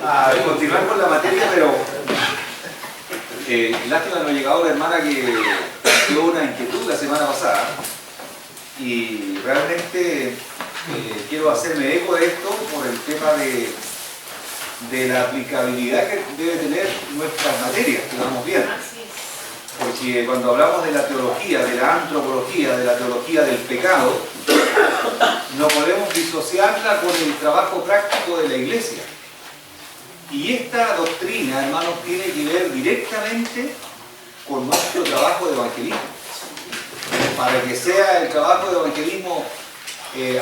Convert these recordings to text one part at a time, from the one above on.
a continuar con la materia, pero lástima no ha llegado la hermana que planteó una inquietud la semana pasada y realmente quiero hacerme eco de esto por el tema de la aplicabilidad que debe tener nuestras materias que vamos viendo. Porque cuando hablamos de la teología, de la antropología, de la teología del pecado, no podemos disociarla con el trabajo práctico de la Iglesia. Y esta doctrina, hermanos, tiene que ver directamente con nuestro trabajo de evangelismo. Para que sea el trabajo de evangelismo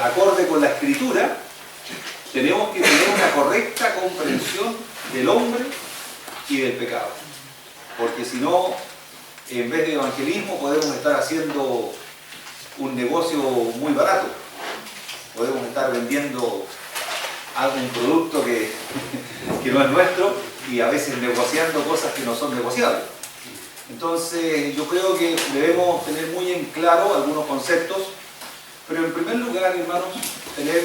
acorde con la Escritura, tenemos que tener una correcta comprensión del hombre y del pecado. Porque si no, en vez de evangelismo podemos estar haciendo un negocio muy barato. Podemos estar vendiendo algún producto que no es nuestro y a veces negociando cosas que no son negociables. Entonces yo creo que debemos tener muy en claro algunos conceptos, pero en primer lugar, hermanos, tener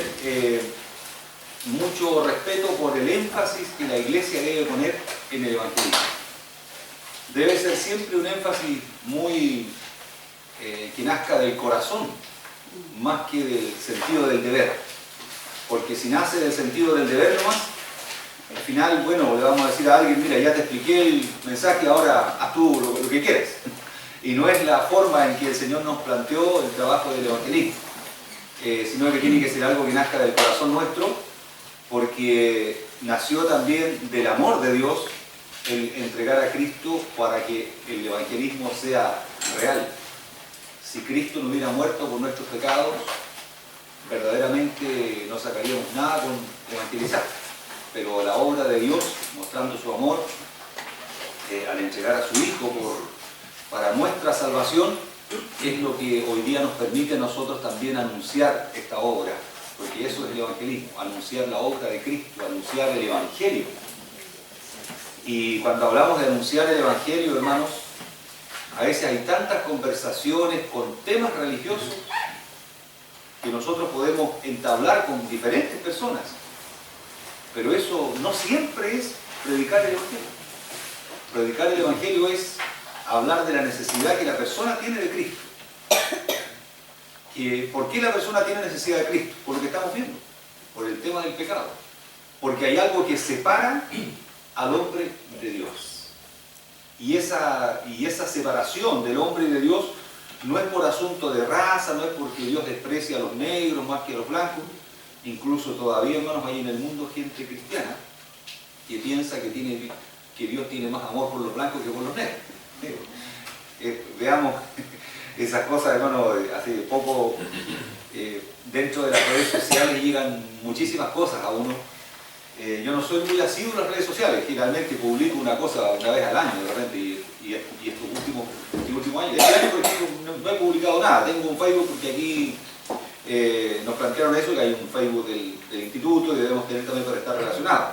mucho respeto por el énfasis que la Iglesia debe poner en el evangelismo. Debe ser siempre un énfasis muy que nazca del corazón, más que del sentido del deber. Porque si nace del sentido del deber nomás, al final, bueno, le vamos a decir a alguien, mira, ya te expliqué el mensaje, ahora haz tú lo que quieres. Y no es la forma en que el Señor nos planteó el trabajo del evangelismo, sino que tiene que ser algo que nazca del corazón nuestro, porque nació también del amor de Dios el entregar a Cristo para que el evangelismo sea real. Si Cristo no hubiera muerto por nuestros pecados, verdaderamente no sacaríamos nada con evangelizar. Pero la obra de Dios, mostrando su amor, al entregar a su Hijo para nuestra salvación, es lo que hoy día nos permite a nosotros también anunciar esta obra. Porque eso es el evangelismo, anunciar la obra de Cristo, anunciar el Evangelio. Y cuando hablamos de anunciar el Evangelio, hermanos, a veces hay tantas conversaciones con temas religiosos que nosotros podemos entablar con diferentes personas. Pero eso no siempre es predicar el Evangelio. Predicar el Evangelio es hablar de la necesidad que la persona tiene de Cristo. ¿Por qué la persona tiene necesidad de Cristo? Por lo que estamos viendo, por el tema del pecado. Porque hay algo que separa al hombre de Dios. Y esa separación del hombre y de Dios no es por asunto de raza, no es porque Dios desprecia a los negros más que a los blancos. Incluso todavía, hermanos, hay en el mundo gente cristiana que piensa que Dios tiene más amor por los blancos que por los negros. Veamos esas cosas, hermanos. Hace poco dentro de las redes sociales llegan muchísimas cosas a uno. Yo no soy muy asiduo a las redes sociales, generalmente publico una cosa una vez al año de repente y estos últimos años. Este año, por ejemplo, no he publicado nada. Tengo un Facebook porque aquí nos plantearon eso, que hay un Facebook del instituto y debemos tener también para estar relacionados.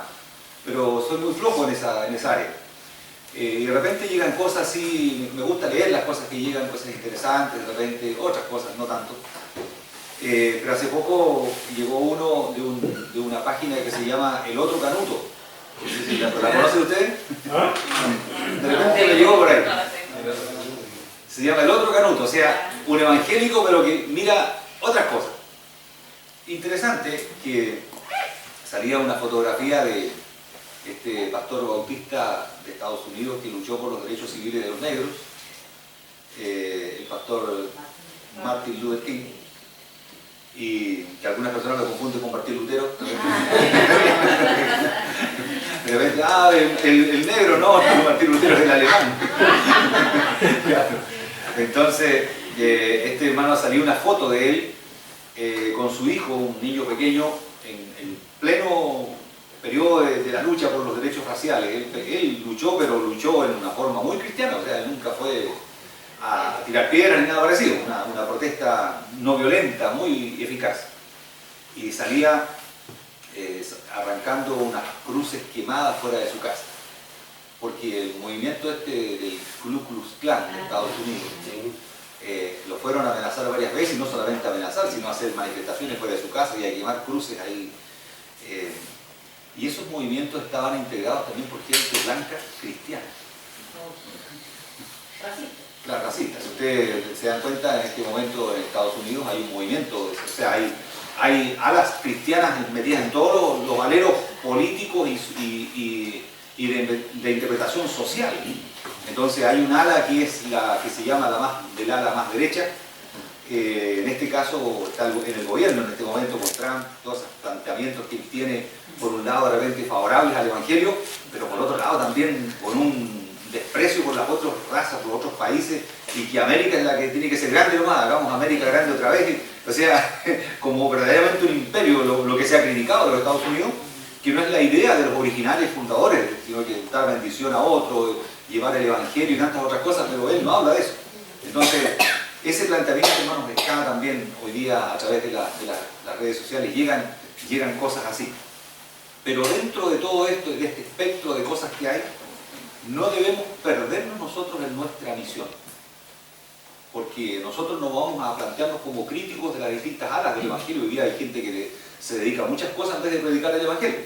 Pero soy muy flojo en esa área. Y de repente llegan cosas así, me gusta leer las cosas que llegan, cosas interesantes, de repente otras cosas no tanto. Pero hace poco llegó uno de una página que se llama El Otro Canuto. ¿La conocen ustedes? De repente me llegó por ahí. Se llama El Otro Canuto, o sea, un evangélico pero que mira otras cosas. Interesante que salía una fotografía de este pastor bautista de Estados Unidos que luchó por los derechos civiles de los negros, el pastor Martin Luther King, y que algunas personas lo confunden con Martín Lutero. De repente, el negro no, Martín Lutero es el alemán. Entonces, este hermano salió una foto de él con su hijo, un niño pequeño, en pleno periodo de la lucha por los derechos raciales. Él luchó, pero luchó en una forma muy cristiana, o sea, él nunca fue a tirar piedras ni nada parecido, una protesta no violenta, muy eficaz. Y salía arrancando unas cruces quemadas fuera de su casa, porque el movimiento del Ku Klux Klan de Estados Unidos lo fueron a amenazar varias veces, y no solamente amenazar, sino hacer manifestaciones fuera de su casa y a quemar cruces ahí Y esos movimientos estaban integrados también por gente blanca cristiana. Racista. Claro, racista. Si ustedes se dan cuenta, en este momento en Estados Unidos hay un movimiento, o sea, hay alas cristianas metidas en todos los aleros políticos y de interpretación social. Entonces hay un ala que es la que se llama del ala más derecha. En este caso está en el gobierno en este momento con Trump, todos esos planteamientos que tiene, por un lado de repente favorables al Evangelio, pero por otro lado también con un desprecio por las otras razas, por otros países, y que América es la que tiene que ser grande nomás, hagamos América grande otra vez, o sea, como verdaderamente un imperio, lo que se ha criticado de los Estados Unidos, que no es la idea de los originales fundadores, sino que dar bendición a otro, llevar el Evangelio y tantas otras cosas, pero él no habla de eso. Entonces, ese planteamiento, hermanos, está también hoy día a través de las redes sociales, llegan cosas así. Pero dentro de todo esto, de este espectro de cosas que hay, no debemos perdernos nosotros en nuestra misión. Porque nosotros no vamos a plantearnos como críticos de las distintas alas del Evangelio. Hoy día hay gente que se dedica a muchas cosas antes de predicar el Evangelio.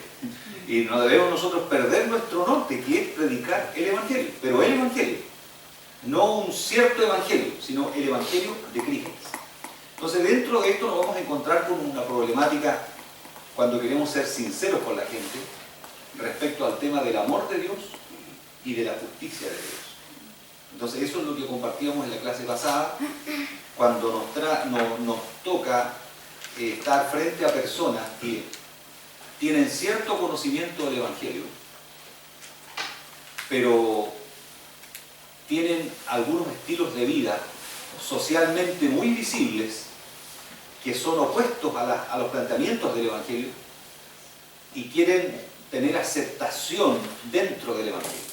Y no debemos nosotros perder nuestro norte, que es predicar el Evangelio. Pero el Evangelio, no un cierto Evangelio, sino el Evangelio de Cristo. Entonces dentro de esto nos vamos a encontrar con una problemática cuando queremos ser sinceros con la gente respecto al tema del amor de Dios y de la justicia de Dios. Entonces eso es lo que compartíamos en la clase pasada, cuando nos toca estar frente a personas que tienen cierto conocimiento del Evangelio, pero tienen algunos estilos de vida socialmente muy visibles que son opuestos a los planteamientos del Evangelio y quieren tener aceptación dentro del Evangelio.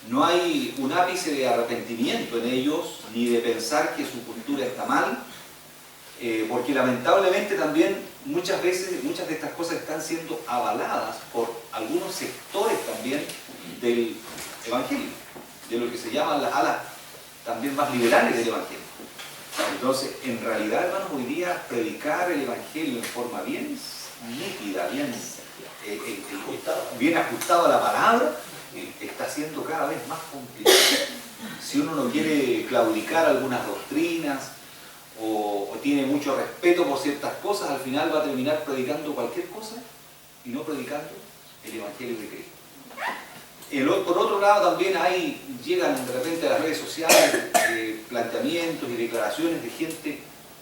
No hay un ápice de arrepentimiento en ellos, ni de pensar que su cultura está mal, porque lamentablemente también muchas veces, muchas de estas cosas están siendo avaladas por algunos sectores también del Evangelio, de lo que se llaman las alas también más liberales del Evangelio. Entonces, en realidad, hermanos, hoy día predicar el Evangelio en forma bien nítida, bien ajustado a la palabra, está siendo cada vez más complicado. Si uno no quiere claudicar algunas doctrinas o tiene mucho respeto por ciertas cosas, al final va a terminar predicando cualquier cosa y no predicando el Evangelio de Cristo. Por otro lado también llegan de repente a las redes sociales planteamientos y declaraciones de gente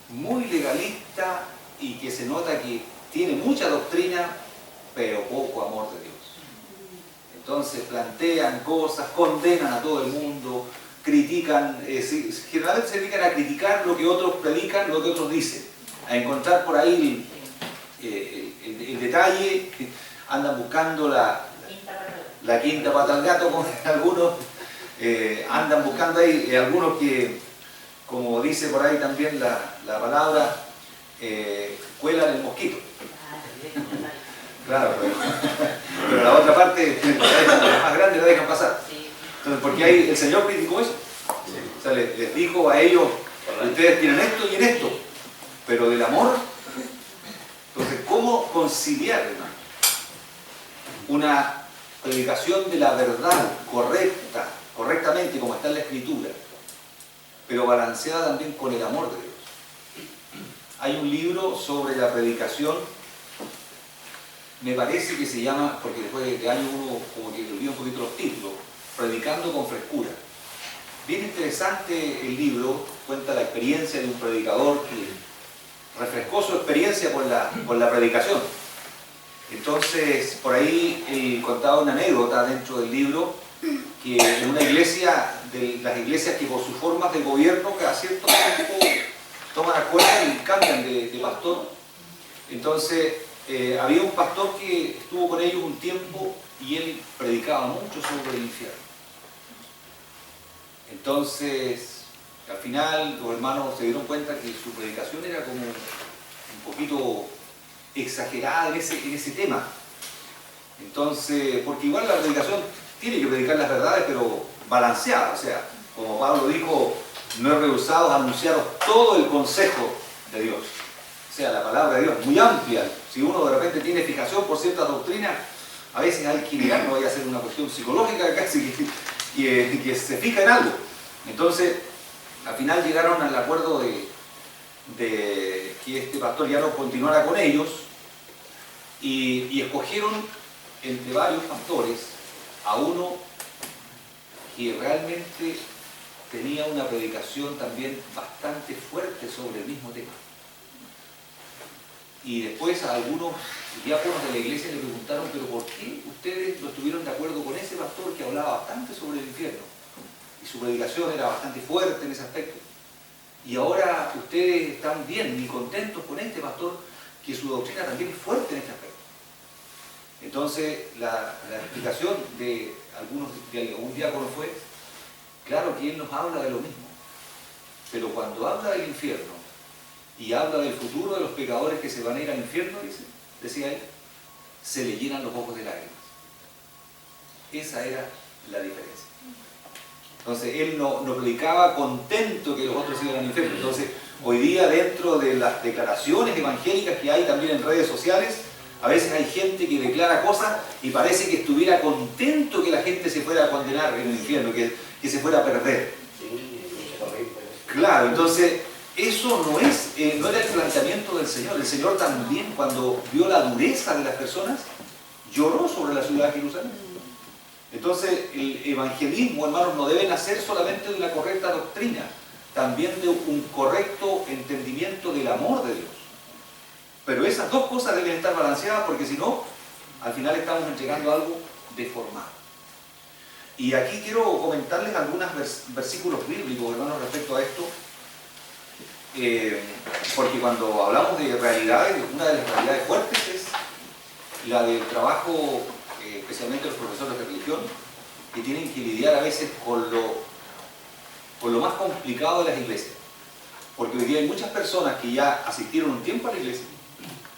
muy legalista y que se nota que tiene mucha doctrina pero poco amor de Dios. Entonces plantean cosas, condenan a todo el mundo, critican, generalmente se dedican a criticar lo que otros predican, lo que otros dicen, a encontrar por ahí el detalle, andan buscando la quinta pata al gato, como algunos, andan buscando ahí algunos que, como dice por ahí también la palabra, cuelan el mosquito. Claro, pero la otra parte, la más grande, la dejan pasar. Entonces, porque ahí el Señor criticó eso. O sea, les dijo a ellos, ustedes tienen esto y en esto, pero del amor. Entonces, ¿cómo conciliar, hermano, una predicación de la verdad correctamente como está en la Escritura, pero balanceada también con el amor de Dios? Hay un libro sobre la predicación, me parece que se llama, porque después de años uno como que olvida un poquito los títulos, Predicando con Frescura. Bien interesante el libro, cuenta la experiencia de un predicador que refrescó su experiencia con la predicación. Entonces, por ahí él contaba una anécdota dentro del libro, que en una iglesia, de las iglesias que por sus formas de gobierno cada cierto tiempo toman acuerdo y cambian de pastor. Entonces, había un pastor que estuvo con ellos un tiempo y él predicaba mucho sobre el infierno. Entonces, al final los hermanos se dieron cuenta que su predicación era como un poquito exagerada en ese tema. Entonces, porque igual la predicación tiene que predicar las verdades, pero balanceada. O sea, como Pablo dijo, no he rehusado anunciaros todo el consejo de Dios. O sea, la palabra de Dios muy amplia, Si uno de repente tiene fijación por ciertas doctrinas, a veces hay que mirar, no vaya a ser una cuestión psicológica casi, que se fija en algo. Entonces, al final llegaron al acuerdo de que este pastor ya no continuara con ellos y escogieron entre varios pastores a uno que realmente tenía una predicación también bastante fuerte sobre el mismo tema. Y después a algunos diáconos de la iglesia le preguntaron, pero ¿por qué ustedes no estuvieron de acuerdo con ese pastor que hablaba bastante sobre el infierno? Y su predicación era bastante fuerte en ese aspecto. Y ahora ustedes están bien y contentos con este pastor, que su doctrina también es fuerte en este aspecto. Entonces, la explicación de algún diácono fue, claro que él nos habla de lo mismo, pero cuando habla del infierno y habla del futuro de los pecadores que se van a ir al infierno, decía él, se le llenan los ojos de lágrimas. Esa era la diferencia. Entonces, él no predicaba contento que los otros iban al infierno. Entonces, hoy día, dentro de las declaraciones evangélicas que hay también en redes sociales, a veces hay gente que declara cosas y parece que estuviera contento que la gente se fuera a condenar en el infierno, que se fuera a perder. Claro, entonces, eso no era el planteamiento del Señor. El Señor también, cuando vio la dureza de las personas, lloró sobre la ciudad de Jerusalén. Entonces, el evangelismo, hermanos, no debe nacer solamente de una correcta doctrina, también de un correcto entendimiento del amor de Dios. Pero esas dos cosas deben estar balanceadas, porque si no, al final estamos entregando algo deformado. Y aquí quiero comentarles algunos versículos bíblicos, hermanos, respecto a esto, porque cuando hablamos de realidades, una de las realidades fuertes es la del trabajo, especialmente los profesores de religión, que tienen que lidiar a veces con lo más complicado de las iglesias. Porque hoy día hay muchas personas que ya asistieron un tiempo a la iglesia.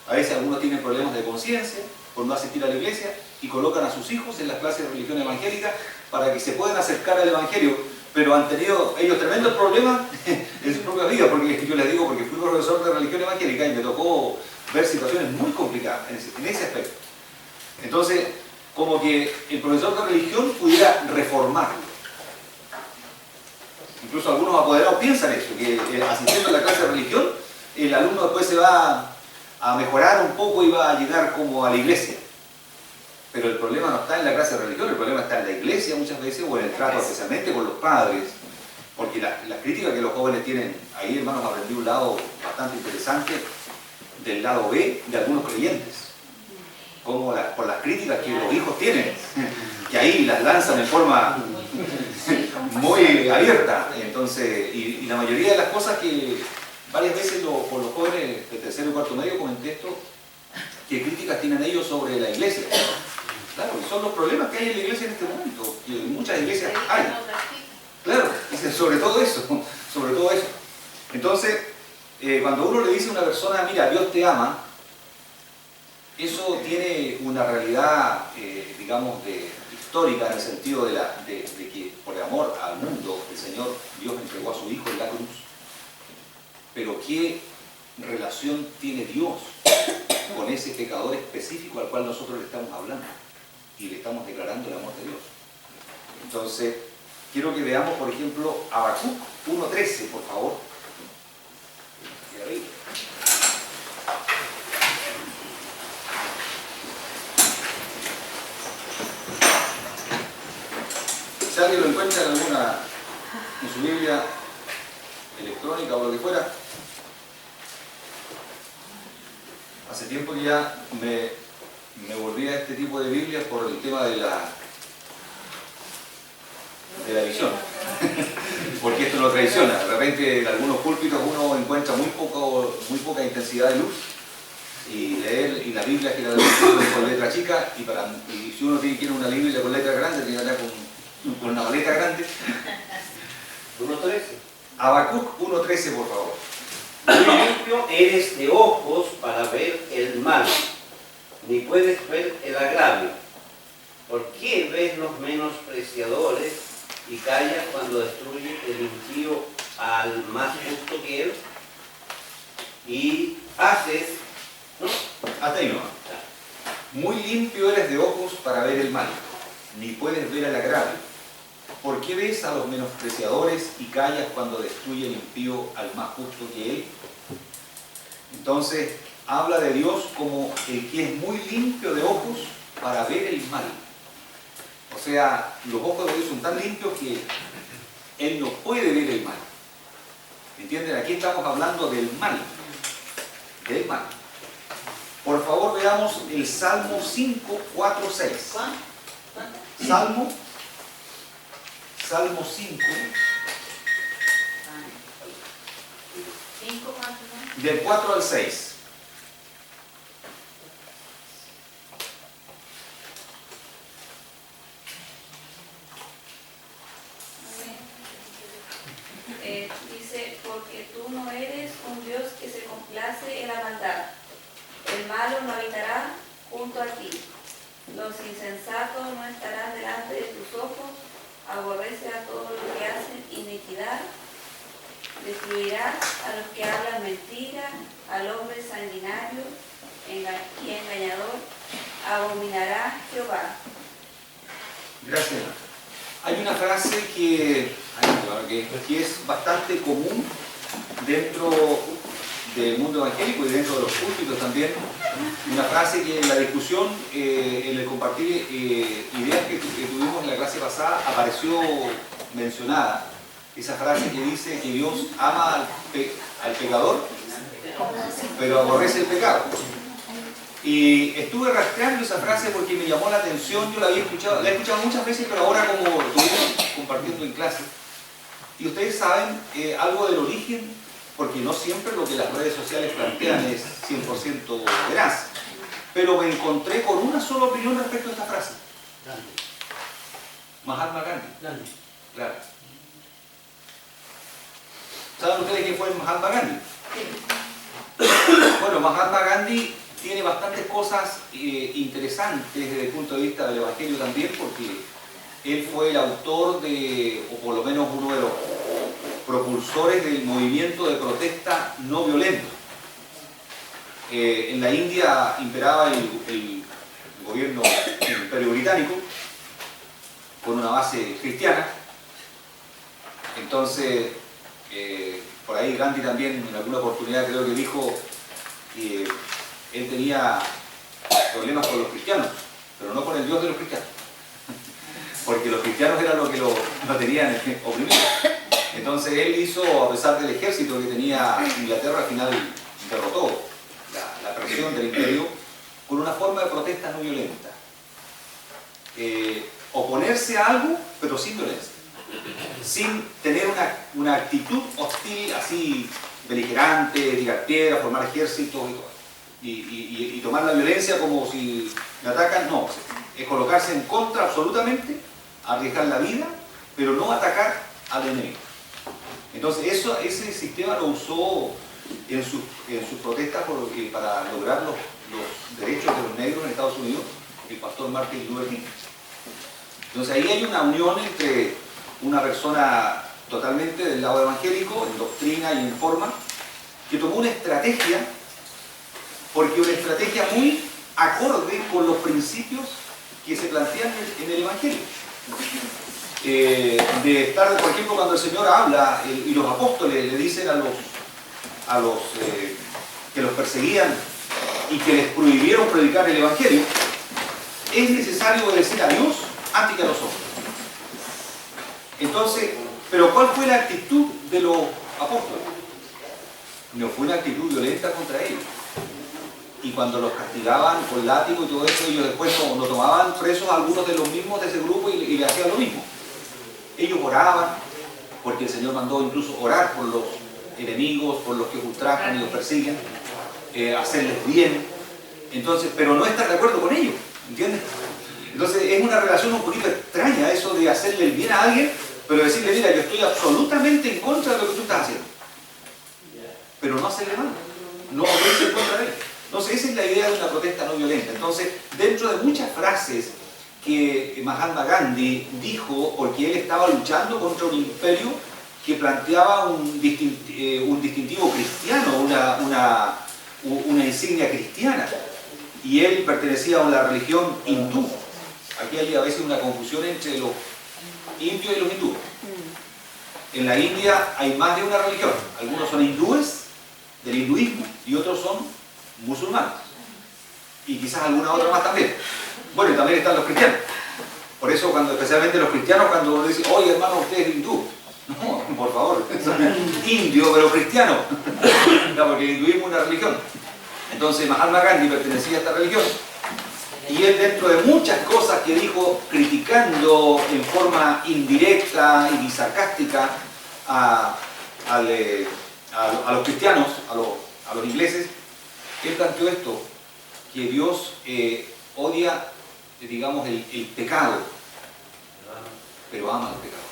A veces algunos tienen problemas de conciencia por no asistir a la iglesia y colocan a sus hijos en las clases de religión evangélica para que se puedan acercar al evangelio, pero han tenido ellos tremendos problemas en sus propias vidas, porque yo les digo, porque fui profesor de religión evangélica y me tocó ver situaciones muy complicadas en ese aspecto. Entonces, como que el profesor de religión pudiera reformarlo. Incluso algunos apoderados piensan eso, que asistiendo a la clase de religión, el alumno después se va a mejorar un poco y va a llegar como a la iglesia. Pero el problema no está en la clase de religión, el problema está en la iglesia muchas veces, o en el trato especialmente con los padres, porque las críticas que los jóvenes tienen, ahí, hermanos, aprendí un lado bastante interesante del lado B de algunos creyentes, como por las críticas que los hijos tienen, que ahí las lanzan en forma muy abierta. Entonces, y la mayoría de las cosas que varias veces por los jóvenes de tercero y cuarto medio comenté esto, qué críticas tienen ellos sobre la iglesia. Claro, y son los problemas que hay en la iglesia en este momento, y en muchas iglesias hay. Claro, sobre todo eso, sobre todo eso. Entonces, cuando uno le dice a una persona, mira, Dios te ama, eso tiene una realidad, digamos, histórica, en el sentido de que por amor al mundo, el Señor Dios entregó a su Hijo en la cruz. Pero ¿qué relación tiene Dios con ese pecador específico al cual nosotros le estamos hablando y le estamos declarando el amor de Dios? Entonces, quiero que veamos, por ejemplo, Habacuc 1:13, por favor. Si alguien lo encuentra en su Biblia electrónica o lo que fuera, hace tiempo que ya me volví a este tipo de Biblias por el tema de la visión, porque esto no traiciona. De repente en algunos púlpitos uno encuentra muy poca intensidad de luz, y leer la Biblia que la con letra chica, y si uno quiere una Biblia con letra grande, tiene que andar con una maleta grande. 1:13. Habacuc 1:13, por favor. Muy limpio eres de ojos para ver el mal, ni puedes ver el agravio. ¿Por qué ves los menospreciadores y callas cuando destruye el impío al más justo que él? Y haces ¿No? Hasta ahí nomás. Muy limpio eres de ojos para ver el mal, ni puedes ver el agravio. ¿Por qué ves a los menospreciadores y callas cuando destruye el impío al más justo que él? Entonces, habla de Dios como el que es muy limpio de ojos para ver el mal. O sea, los ojos de Dios son tan limpios que Él no puede ver el mal. ¿Entienden? Aquí estamos hablando del mal. Del mal. Por favor, veamos el Salmo 5, 4, 6. Salmo 5. Del 4 al 6. Dice, porque tú no eres un Dios que se complace en la maldad. El malo no habitará junto a ti. Los insensatos no estarán delante de tus ojos. Aborrece a todos los que hacen iniquidad. Destruirás a los que hablan mentira, al hombre sanguinario y engañador. Abominará Jehová. Gracias. Hay una frase que es bastante común dentro del mundo evangélico y dentro de los púlpitos también. Una frase que en la discusión, en el compartir ideas que tuvimos en la clase pasada, apareció mencionada. Esa frase que dice que Dios ama al pecador, pero aborrece el pecado. Y estuve rastreando esa frase porque me llamó la atención. Yo la he escuchado muchas veces, pero ahora como lo estuvimos compartiendo en clase. Y ustedes saben algo del origen, porque no siempre lo que las redes sociales plantean es 100% veraz. Pero me encontré con una sola opinión respecto a esta frase. Mahatma Gandhi. Claro. ¿Saben ustedes quién fue Mahatma Gandhi? Bueno, Mahatma Gandhi tiene bastantes cosas interesantes desde el punto de vista del Evangelio también, porque él fue el autor de, o por lo menos uno de los propulsores del movimiento de protesta no violento. En la India imperaba el gobierno del Imperio Británico con una base cristiana. Entonces, por ahí Gandhi también en alguna oportunidad creo que dijo que él tenía problemas con los cristianos, pero no con el Dios de los cristianos, porque los cristianos eran los que lo tenían oprimido. Entonces él hizo, a pesar del ejército que tenía Inglaterra, al final derrotó la presión del imperio con una forma de protesta no violenta. Oponerse a algo, pero sin violencia, sin tener una actitud hostil, así beligerante, tirar piedras, formar ejércitos y todo. Y tomar la violencia como si me atacan, no, es colocarse en contra absolutamente, arriesgar la vida, pero no atacar al enemigo. Entonces ese sistema lo usó en sus protestas para lograr los derechos de los negros en Estados Unidos, el pastor Martin Luther King. Entonces ahí hay una unión entre una persona totalmente del lado evangélico, en doctrina y en forma, que tomó una estrategia, porque una estrategia muy acorde con los principios que se plantean en el Evangelio. De estar, por ejemplo, cuando el Señor habla y los apóstoles le dicen a los que los perseguían y que les prohibieron predicar el Evangelio, es necesario obedecer a Dios antes que a los hombres. Entonces, pero ¿cuál fue la actitud de los apóstoles? No fue una actitud violenta contra ellos. Y cuando los castigaban con látigo y todo eso, ellos después no tomaban presos a algunos de los mismos de ese grupo y le hacían lo mismo. Ellos oraban, porque el Señor mandó incluso orar por los enemigos, por los que os ultrajan y los persiguen, hacerles bien. Entonces, pero no estar de acuerdo con ellos, ¿entiendes? Entonces es una relación un poquito extraña eso de hacerle el bien a alguien, pero decirle, mira, yo estoy absolutamente en contra de lo que tú estás haciendo. Pero no hacerle mal, no ponerse en contra de él. Entonces esa es la idea de una protesta no violenta. Entonces, dentro de muchas frases que Mahatma Gandhi dijo, porque él estaba luchando contra un imperio que planteaba un distintivo cristiano, una insignia cristiana y él pertenecía a la religión hindú. Aquí hay a veces una confusión entre los indios y los hindúes. En la India hay más de una religión. Algunos son hindúes del hinduismo y otros son musulmanes. Y quizás alguna otra más también. Bueno, y también están los cristianos. Por eso, especialmente los cristianos, cuando uno dice, oye hermano, usted es hindú. No, por favor, indio, pero cristiano. No, porque el hinduismo es una religión. Entonces Mahatma Gandhi pertenecía a esta religión. Y él, dentro de muchas cosas que dijo, criticando en forma indirecta y sarcástica a los cristianos, a los ingleses, él planteó esto, que Dios odia, digamos, el pecado, pero ama el pecado.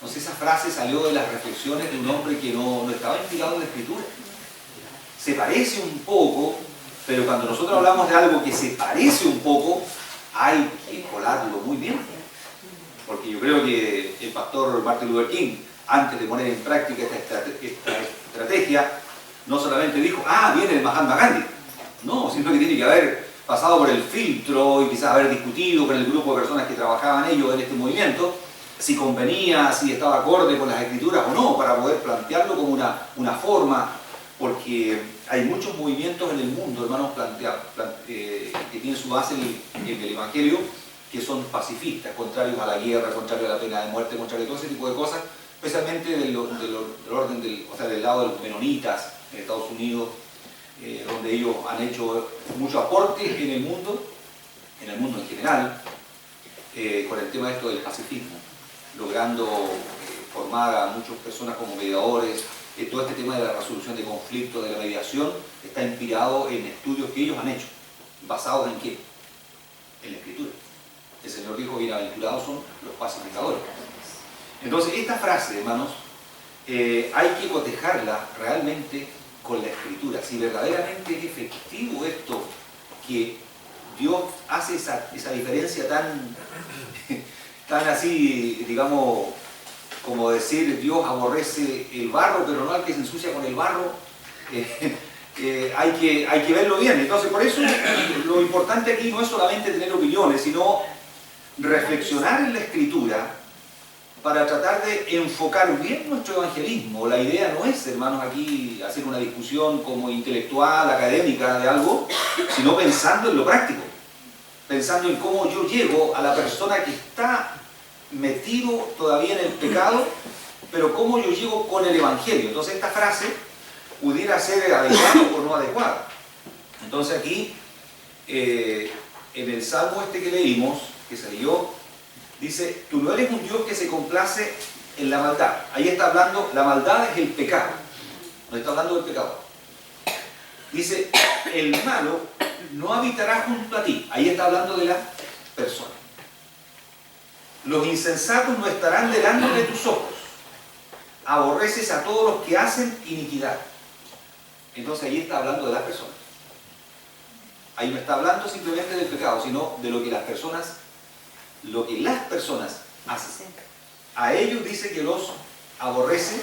Entonces esa frase salió de las reflexiones de un hombre que no estaba inspirado en la Escritura. Se parece un poco, pero cuando nosotros hablamos de algo que se parece un poco, hay que colarlo muy bien. Porque yo creo que el pastor Martin Luther King, antes de poner en práctica esta estrategia, no solamente dijo, viene el Mahatma Gandhi. No, sino que tiene que haber pasado por el filtro y quizás haber discutido con el grupo de personas que trabajaban ellos en este movimiento, si convenía, si estaba acorde con las escrituras o no, para poder plantearlo como una forma, porque hay muchos movimientos en el mundo, hermanos, que tienen su base en el Evangelio, que son pacifistas, contrarios a la guerra, contrarios a la pena de muerte, contrarios a todo ese tipo de cosas, especialmente del orden del lado de los menonitas en Estados Unidos, donde ellos han hecho mucho aporte en el mundo en general, con el tema esto del pacifismo, logrando formar a muchas personas como mediadores. Todo este tema de la resolución de conflictos, de la mediación, está inspirado en estudios que ellos han hecho. ¿Basados en qué? En la Escritura. El Señor dijo, bienaventurados son los pacificadores. Entonces, esta frase, hermanos, hay que cotejarla realmente con la Escritura. Si verdaderamente es efectivo esto, que Dios hace esa diferencia tan así, digamos, como decir, Dios aborrece el barro, pero no al que se ensucia con el barro, hay que verlo bien. Entonces, por eso, lo importante aquí no es solamente tener opiniones, sino reflexionar en la Escritura para tratar de enfocar bien nuestro evangelismo. La idea no es, hermanos, aquí hacer una discusión como intelectual, académica de algo, sino pensando en lo práctico, pensando en cómo yo llego a la persona que está metido todavía en el pecado, pero cómo yo llego con el Evangelio. Entonces esta frase pudiera ser adecuada o no adecuada. Entonces aquí, en el Salmo que leímos, que se leyó, dice, tú no eres un Dios que se complace en la maldad. Ahí está hablando, la maldad es el pecado, no está hablando del pecado. Dice, el malo no habitará junto a ti. Ahí está hablando de la persona. Los insensatos no estarán delante de tus ojos. Aborreces a todos los que hacen iniquidad. Entonces ahí está hablando de las personas. Ahí no está hablando simplemente del pecado, sino de lo que las personas hacen. A ellos dice que los aborrece,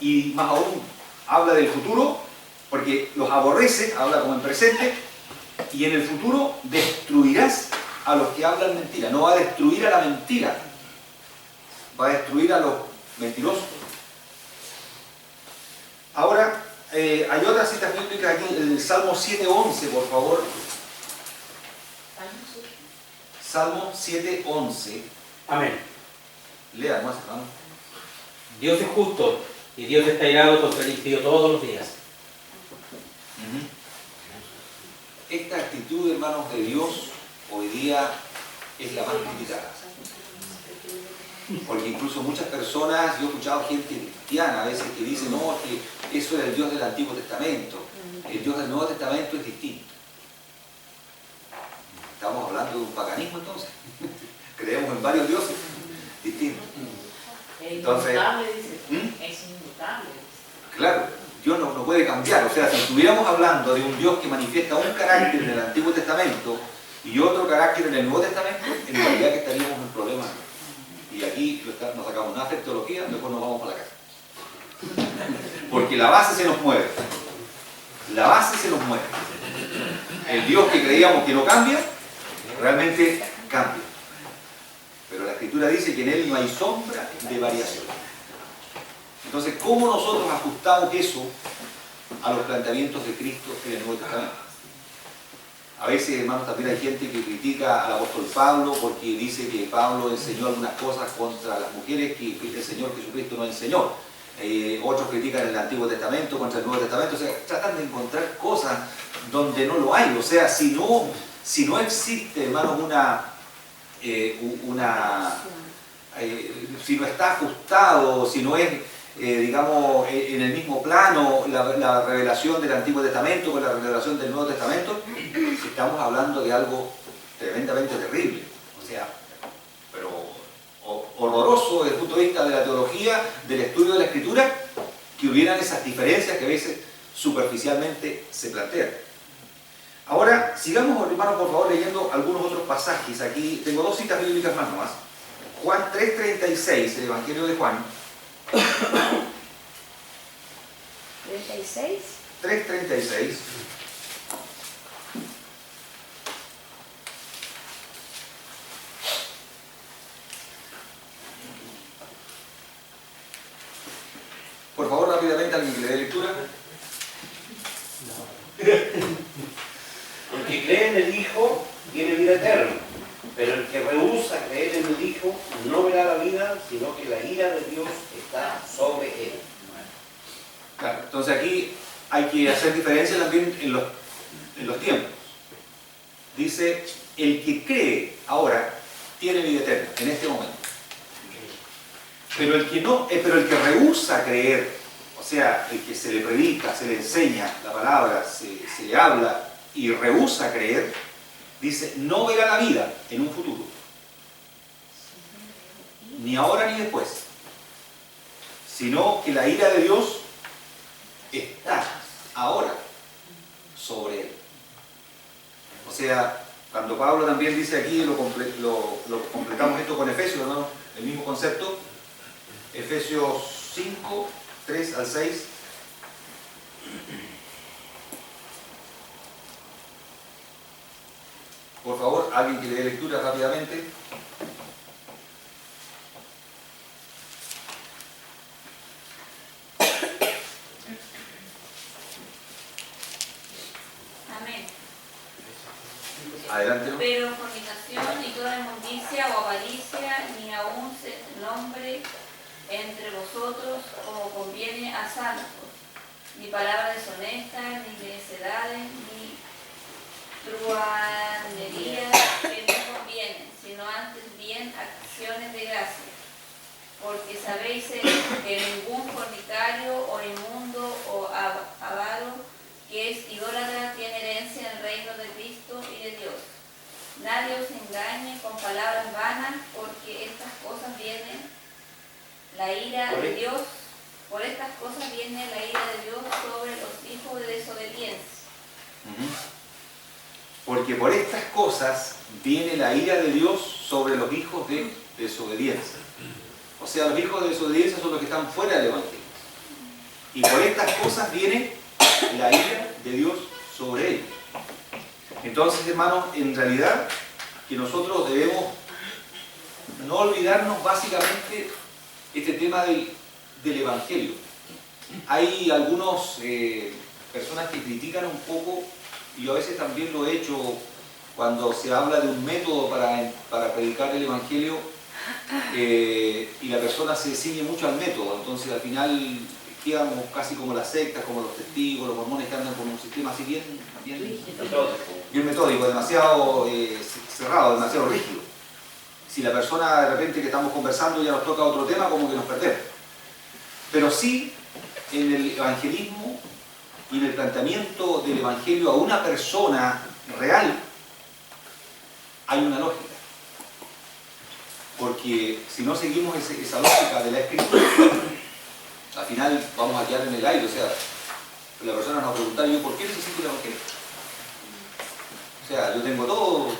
y más aún habla del futuro, porque los aborrece, habla como en presente, y en el futuro destruirás a los que hablan mentira. No va a destruir a la mentira, va a destruir a los mentirosos. Ahora, hay otras citas bíblicas aquí, el Salmo 7:11, por favor. Salmo 7:11. Amén. Lea más, hermano. Dios es justo y Dios está irado contra el impío todos los días. Esta actitud, hermanos, de Dios hoy día es la más criticada. Porque incluso muchas personas, yo he escuchado gente cristiana a veces que dice, no, que eso era el Dios del Antiguo Testamento. El Dios del Nuevo Testamento es distinto. Estamos hablando de un paganismo entonces. Creemos en varios dioses distintos. Entonces, es inmutable. Claro, Dios no puede cambiar. O sea, si estuviéramos hablando de un Dios que manifiesta un carácter en el Antiguo Testamento y otro carácter en el Nuevo Testamento, en realidad que estaríamos en problemas. Y aquí nos sacamos una teología, después nos vamos para la casa. Porque la base se nos mueve. la base se nos mueve. El Dios que creíamos que no cambia, realmente cambia. Pero la Escritura dice que en Él no hay sombra de variación. Entonces, ¿cómo nosotros ajustamos eso a los planteamientos de Cristo en el Nuevo Testamento? A veces, hermanos, también hay gente que critica al apóstol Pablo porque dice que Pablo enseñó algunas cosas contra las mujeres que el Señor Jesucristo no enseñó. Otros critican el Antiguo Testamento contra el Nuevo Testamento. O sea, tratan de encontrar cosas donde no lo hay. O sea, si no existe, hermanos, si no está ajustado, si no es, digamos, en el mismo plano la revelación del Antiguo Testamento con la revelación del Nuevo Testamento, estamos hablando de algo tremendamente terrible. O sea, pero horroroso desde el punto de vista de la teología, del estudio de la Escritura, que hubieran esas diferencias que a veces superficialmente se plantean. Ahora, sigamos, hermanos, por favor, leyendo algunos otros pasajes. Aquí tengo dos citas bíblicas más nomás. Juan 3:36, el Evangelio de Juan. 36. 3:36. Por favor, rápidamente, alguien que le dé lectura. El que cree en el Hijo tiene vida eterna, pero el que rehúsa creer en el Hijo no verá la vida, sino que la ira de Dios está sobre él. Claro, entonces aquí hay que hacer diferencia también en los tiempos. Dice, el que cree ahora tiene vida eterna, en este momento. Pero el que rehúsa creer, o sea, el que se le predica, se le enseña la palabra, se le habla y rehúsa creer, dice, no verá la vida en un futuro. Ni ahora ni después. Sino que la ira de Dios está ahora sobre él. O sea, cuando Pablo también dice aquí, lo completamos esto con Efesios, ¿no? El mismo concepto. Efesios 5, 3 al 6. Por favor, alguien que le dé lectura rápidamente. Amén. Adelante, ¿no? Pero fornicación y toda inmundicia o avaricia, ni aun se nombre entre vosotros como conviene a santos, ni palabras deshonestas, ni necedades, ni truhanerías que no convienen, sino antes bien acciones de gracia. Porque sabéis que ningún fornicario o inmundo o avaro que es idólatra tiene herencia en el reino de Cristo y de Dios. Nadie os engañe con palabras vanas, porque estas cosas vienen la ira de Dios, por estas cosas viene la ira de Dios sobre los hijos de desobediencia. Porque por estas cosas viene la ira de Dios sobre los hijos de desobediencia. O sea, los hijos de desobediencia son los que están fuera del Evangelio. Y por estas cosas viene la ira de Dios sobre ellos. Entonces, hermanos, en realidad que nosotros debemos no olvidarnos básicamente este tema del Evangelio. Hay algunas personas que critican un poco, y yo a veces también lo he hecho cuando se habla de un método para predicar el Evangelio, y la persona se ciñe mucho al método. Entonces al final quedamos casi como las sectas, como los testigos, los mormones, que andan con un sistema así bien metódico, demasiado cerrado, demasiado rígido. Si la persona de repente que estamos conversando ya nos toca otro tema, como que nos perdemos. Pero sí, en el evangelismo y en el planteamiento del Evangelio a una persona real, hay una lógica. Porque si no seguimos esa lógica de la Escritura, al final vamos a quedar en el aire. O sea, la persona nos va a preguntar, ¿yo por qué necesito el Evangelio? O sea, yo tengo todo,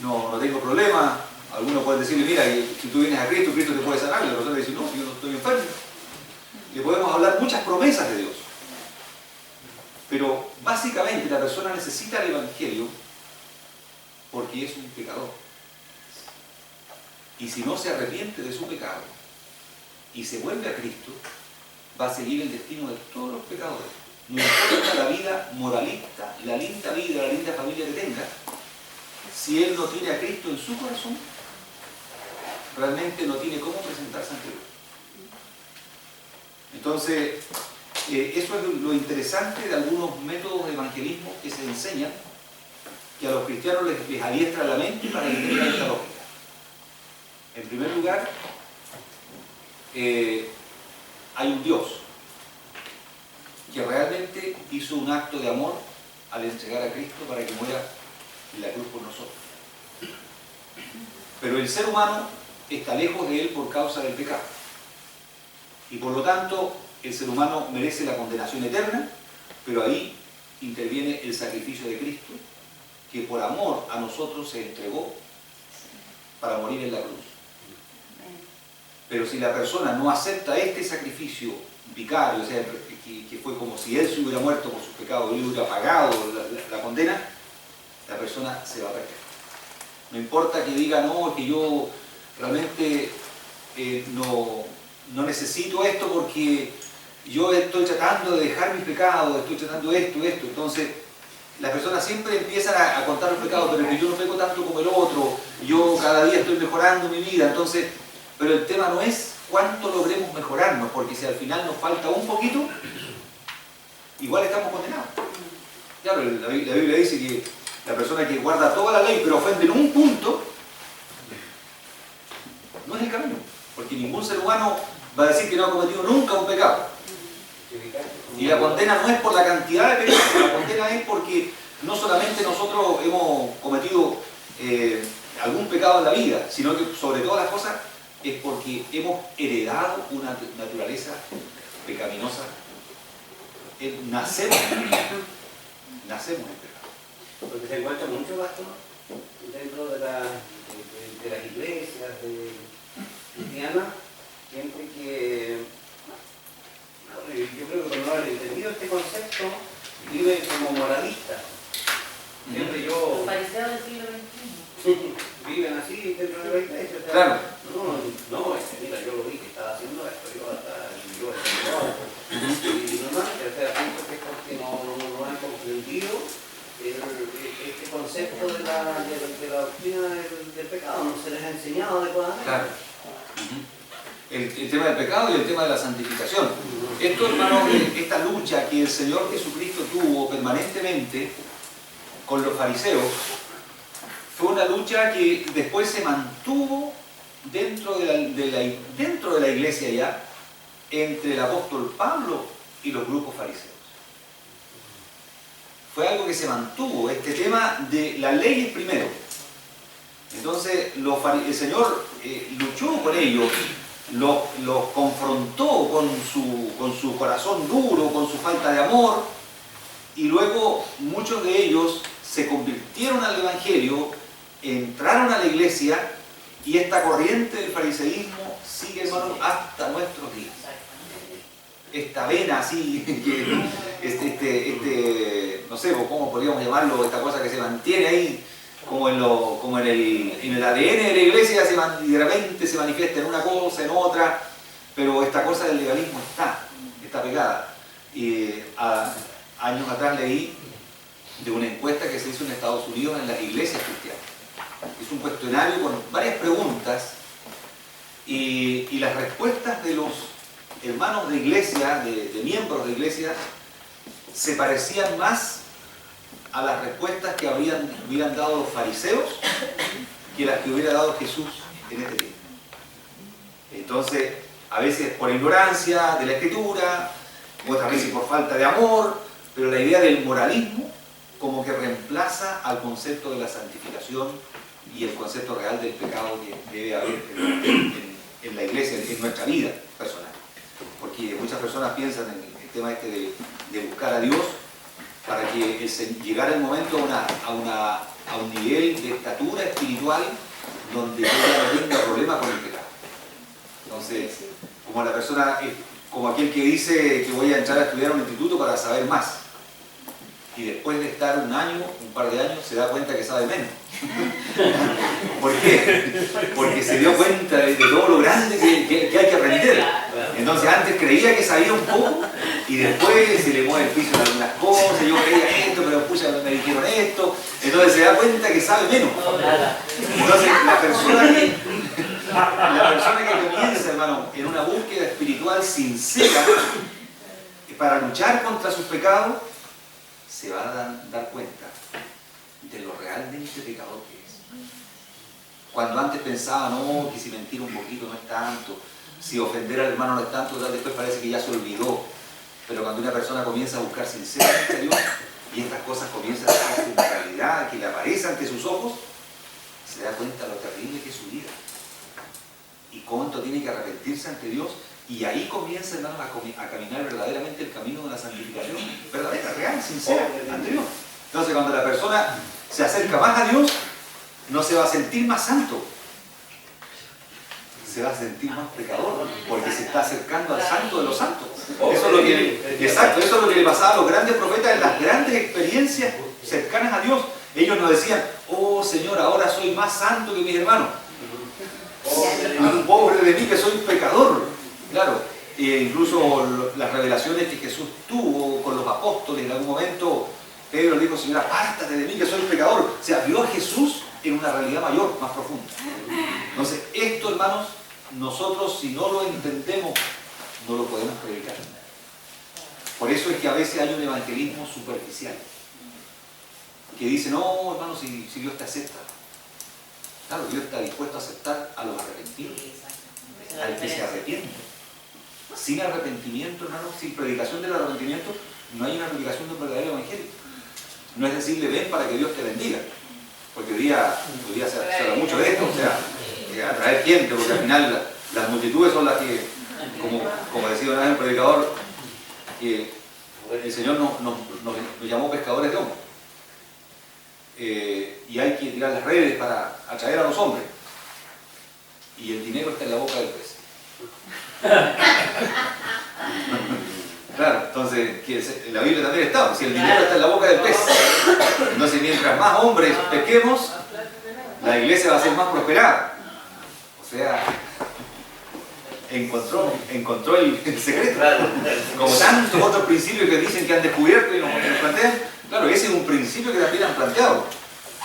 no tengo problema. Algunos pueden decirle, mira, si tú vienes a Cristo, Cristo te puede sanar. Y la persona dice, no, yo no estoy enfermo. Le podemos hablar muchas promesas de Dios. Pero básicamente la persona necesita el Evangelio porque es un pecador. Y si no se arrepiente de su pecado y se vuelve a Cristo, va a seguir el destino de todos los pecadores. No importa la vida moralista, la linda vida, la linda familia que tenga, si él no tiene a Cristo en su corazón, realmente no tiene cómo presentarse ante Dios. Entonces, eso es lo interesante de algunos métodos de evangelismo que se enseñan, que a los cristianos les adiestra la mente para que tengan esta lógica. En primer lugar, hay un Dios que realmente hizo un acto de amor al entregar a Cristo para que muera en la cruz por nosotros. Pero el ser humano está lejos de él por causa del pecado. Y por lo tanto, el ser humano merece la condenación eterna, pero ahí interviene el sacrificio de Cristo, que por amor a nosotros se entregó para morir en la cruz. Pero si la persona no acepta este sacrificio vicario, o sea, que fue como si él se hubiera muerto por sus pecados, él hubiera pagado la condena, la persona se va a perder. No importa que diga, no, que yo realmente no necesito esto porque yo estoy tratando de dejar mis pecados, estoy tratando esto. Entonces, las personas siempre empiezan a contar los pecados, pero que yo no peco tanto como el otro, yo cada día estoy mejorando mi vida. Entonces, pero el tema no es cuánto logremos mejorarnos, porque si al final nos falta un poquito, igual estamos condenados. Claro, la Biblia dice que la persona que guarda toda la ley pero ofende en un punto, no es el camino, porque ningún ser humano va a decir que no ha cometido nunca un pecado. Y la condena no es por la cantidad de pecados, la condena es porque no solamente nosotros hemos cometido algún pecado en la vida, sino que sobre todas las cosas es porque hemos heredado una naturaleza pecaminosa. Nacemos en pecado. Porque se encuentra mucho gasto dentro de las iglesias cristianas, gente que, yo creo que cuando han entendido este concepto, vive como moralista. Siempre yo... Los fariseos del siglo XXI. Viven así dentro de la iglesia. O sea, Claro. Mira, yo lo vi que estaba haciendo esto, yo y normalmente, o sea, pienso que es porque no han comprendido este concepto de la doctrina del pecado, no se les ha enseñado adecuadamente. Claro. El tema del pecado y el tema de la santificación. Esto, hermano, esta lucha que el Señor Jesucristo tuvo permanentemente con los fariseos, fue una lucha que después se mantuvo dentro de la iglesia ya, entre el apóstol Pablo y los grupos fariseos. Fue algo que se mantuvo, este tema de la ley es primero. Entonces el Señor luchó con ellos, los confrontó con su corazón duro, con su falta de amor, y luego muchos de ellos se convirtieron al Evangelio, entraron a la iglesia, y esta corriente del fariseísmo sigue, hermano, hasta nuestros días. Esta vena así, no sé cómo podríamos llamarlo, esta cosa que se mantiene ahí, como en el ADN de la iglesia, y de repente se manifiesta en una cosa, en otra, pero esta cosa del legalismo está pegada. Y años atrás leí de una encuesta que se hizo en Estados Unidos en las iglesias cristianas. Es un cuestionario con varias preguntas y las respuestas de los hermanos de iglesia, de miembros de iglesia, se parecían más a las respuestas que hubieran dado los fariseos que las que hubiera dado Jesús en este tiempo. Entonces, a veces por ignorancia de la Escritura, otras veces por falta de amor, pero la idea del moralismo como que reemplaza al concepto de la santificación y el concepto real del pecado que debe haber en la iglesia, en nuestra vida personal. Porque muchas personas piensan en el tema este de buscar a Dios para que llegara el momento a un nivel de estatura espiritual donde ella no tenga problema con el pecado. Entonces, como la persona, como aquel que dice que voy a entrar a estudiar a un instituto para saber más. y después de estar un par de años, se da cuenta que sabe menos. ¿Por qué? Porque se dio cuenta de todo lo grande que hay que aprender. Entonces antes creía que sabía un poco y después se le mueve el piso en algunas cosas, yo creía esto, pero pucha, me dijeron esto. Entonces se da cuenta que sabe menos. Entonces la persona que comienza, hermano, en una búsqueda espiritual sincera para luchar contra sus pecados, se va a dar cuenta de lo realmente pecador que es. Cuando antes pensaba, no, que si mentir un poquito no es tanto, si ofender al hermano no es tanto, después parece que ya se olvidó. Pero cuando una persona comienza a buscar sinceramente a Dios y estas cosas comienzan a hacerse una realidad que le aparece ante sus ojos, se da cuenta de lo terrible que es su vida y cuánto tiene que arrepentirse ante Dios, y ahí comienza, hermano, a caminar verdaderamente el camino de la santificación verdadera, real, sincera ante Dios. Entonces cuando la persona se acerca más a Dios, no se va a sentir más santo, se va a sentir más pecador, porque se está acercando al santo de los santos. Eso es lo que, exacto, eso es lo que le pasaba a los grandes profetas en las grandes experiencias cercanas a Dios. Ellos nos decían, oh Señor, ahora soy más santo que mis hermanos. Pobre de mí que soy pecador. Claro, incluso las revelaciones que Jesús tuvo con los apóstoles en algún momento, Pedro le dijo, Señor, apártate de mí que soy pecador. O sea, vio a Jesús en una realidad mayor, más profunda. Entonces, esto, hermanos, nosotros si no lo entendemos, no lo podemos predicar. Por eso es que a veces hay un evangelismo superficial, que dice, no, hermano, si Dios te acepta. Claro, Dios está dispuesto a aceptar a los arrepentidos, al que se arrepiente. Sin arrepentimiento, hermano, sin predicación del arrepentimiento, no hay una predicación de un verdadero evangelio. No es decirle, ven para que Dios te bendiga. Porque hoy día se habla mucho de esto, o sea, atraer gente, porque al final las multitudes son las que, como decía una vez el predicador, que el Señor nos llamó pescadores de hombres. Y hay que tirar las redes para atraer a los hombres. Y el dinero está en la boca del pez. Claro, entonces en la Biblia también está, si el dinero está en la boca del pez. Entonces mientras más hombres pesquemos, la iglesia va a ser más prosperada. O sea, encontró el secreto. Como tantos otros principios que dicen que han descubierto y nos plantean, claro, ese es un principio que también han planteado.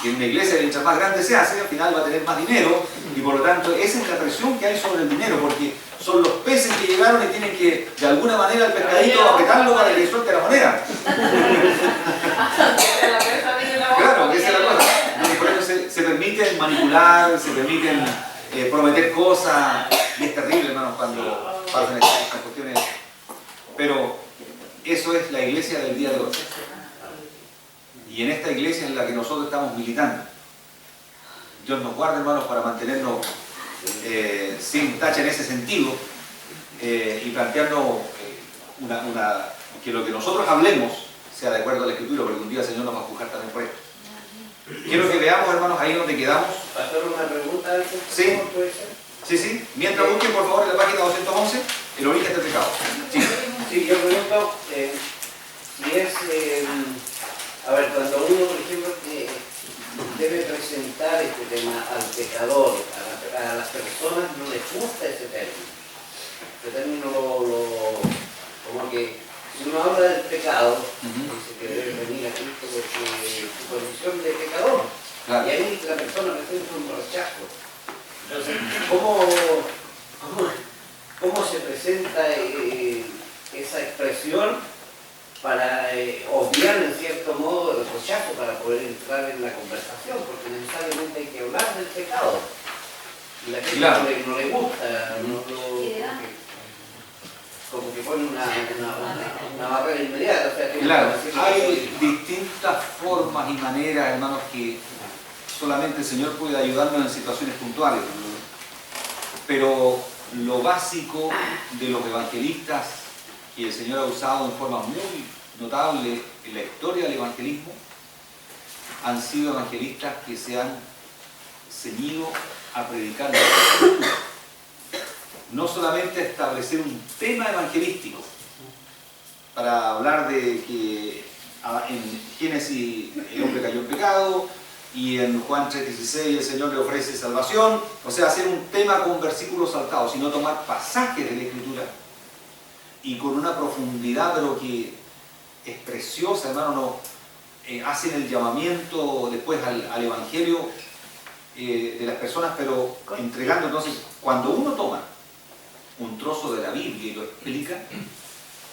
Y en una iglesia, mientras más grande se hace, al final va a tener más dinero, y por lo tanto esa es la presión que hay sobre el dinero, porque son los peces que llegaron y tienen que, de alguna manera, el pescadito apretarlo para que suelte la moneda. Claro, esa es la cosa. Y por eso se permiten manipular, se permiten prometer cosas, y es terrible, hermanos, cuando pasan estas cuestiones. Pero eso es la iglesia del día de hoy. Y en esta iglesia en la que nosotros estamos militando. Dios nos guarde, hermanos, para mantenernos sin tacha en ese sentido y plantearnos que lo que nosotros hablemos sea de acuerdo a la Escritura, porque un día el Señor nos va a juzgar también por esto. Quiero que veamos, hermanos, ahí donde quedamos. ¿Pastor, una pregunta antes? Sí. Sí. Mientras busquen, por favor, en la página 211, el origen del pecado. Sí, yo pregunto si es... a ver, cuando uno, por ejemplo, debe presentar este tema al pecador, a las personas no les gusta ese término. Este término como que si uno habla del pecado, dice que debe venir a Cristo porque su condición de pecador. Claro. Y ahí la persona presenta un rechazo. Entonces, ¿cómo se presenta esa expresión para obviar en cierto modo el rechazo para poder entrar en la conversación? Porque necesariamente hay que hablar del pecado. Y la gente claro. no le gusta, como que pone una barrera inmediata. O sea, claro, hay distintas formas y maneras, hermanos, que solamente el Señor puede ayudarnos en situaciones puntuales. Pero lo básico de los evangelistas que el Señor ha usado en forma muy notable en la historia del evangelismo, han sido evangelistas que se han ceñido a predicar la Escritura. No solamente a establecer un tema evangelístico para hablar de que en Génesis el hombre cayó en pecado, y en Juan 3:16 el Señor le ofrece salvación. O sea, hacer un tema con versículos saltados, sino tomar pasajes de la Escritura y con una profundidad, pero que es preciosa, hermano. No, hacen el llamamiento después al Evangelio de las personas, pero entregando. Entonces, cuando uno toma un trozo de la Biblia y lo explica,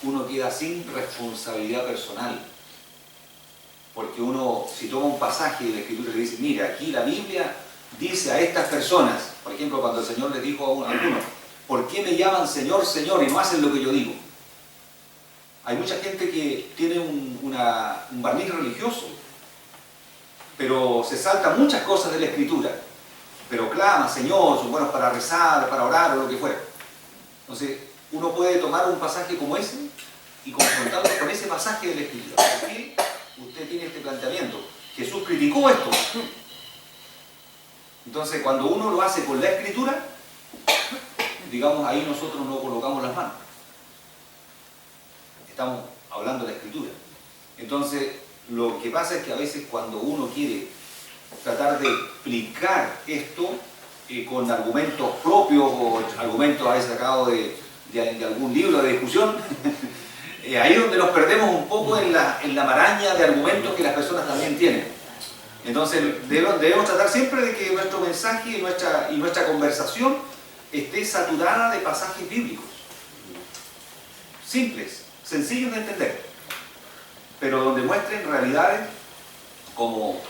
uno queda sin responsabilidad personal. Porque uno, si toma un pasaje de la Escritura y le dice, mira, aquí la Biblia dice a estas personas, por ejemplo, cuando el Señor les dijo a algunos, ¿por qué me llaman Señor, Señor y no hacen lo que yo digo? Hay mucha gente que tiene un barniz religioso, pero se salta muchas cosas de la Escritura, pero clama, Señor, son buenos para rezar, para orar o lo que fuera. Entonces, uno puede tomar un pasaje como ese y confrontarlo con ese pasaje de la Escritura. ¿Por qué usted tiene este planteamiento? Jesús criticó esto. Entonces, cuando uno lo hace con la Escritura, digamos, ahí nosotros no colocamos las manos. Estamos hablando de la Escritura. Entonces, lo que pasa es que a veces cuando uno quiere tratar de explicar esto con argumentos propios o argumentos a veces sacados de algún libro de discusión, ahí es donde nos perdemos un poco en la maraña de argumentos que las personas también tienen. Entonces debemos tratar siempre de que nuestro mensaje y nuestra conversación esté saturada de pasajes bíblicos. Simples, sencillos de entender, pero donde muestren realidades como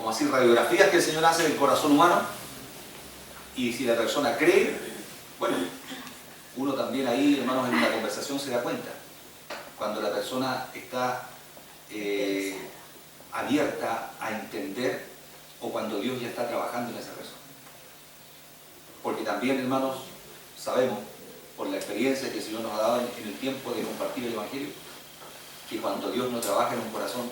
así radiografías que el Señor hace del corazón humano, y si la persona cree, bueno, uno también ahí, hermanos, en una conversación se da cuenta cuando la persona está abierta a entender o cuando Dios ya está trabajando en esa persona. Porque también, hermanos, sabemos por la experiencia que el Señor nos ha dado en el tiempo de compartir el Evangelio, que cuando Dios no trabaja en un corazón,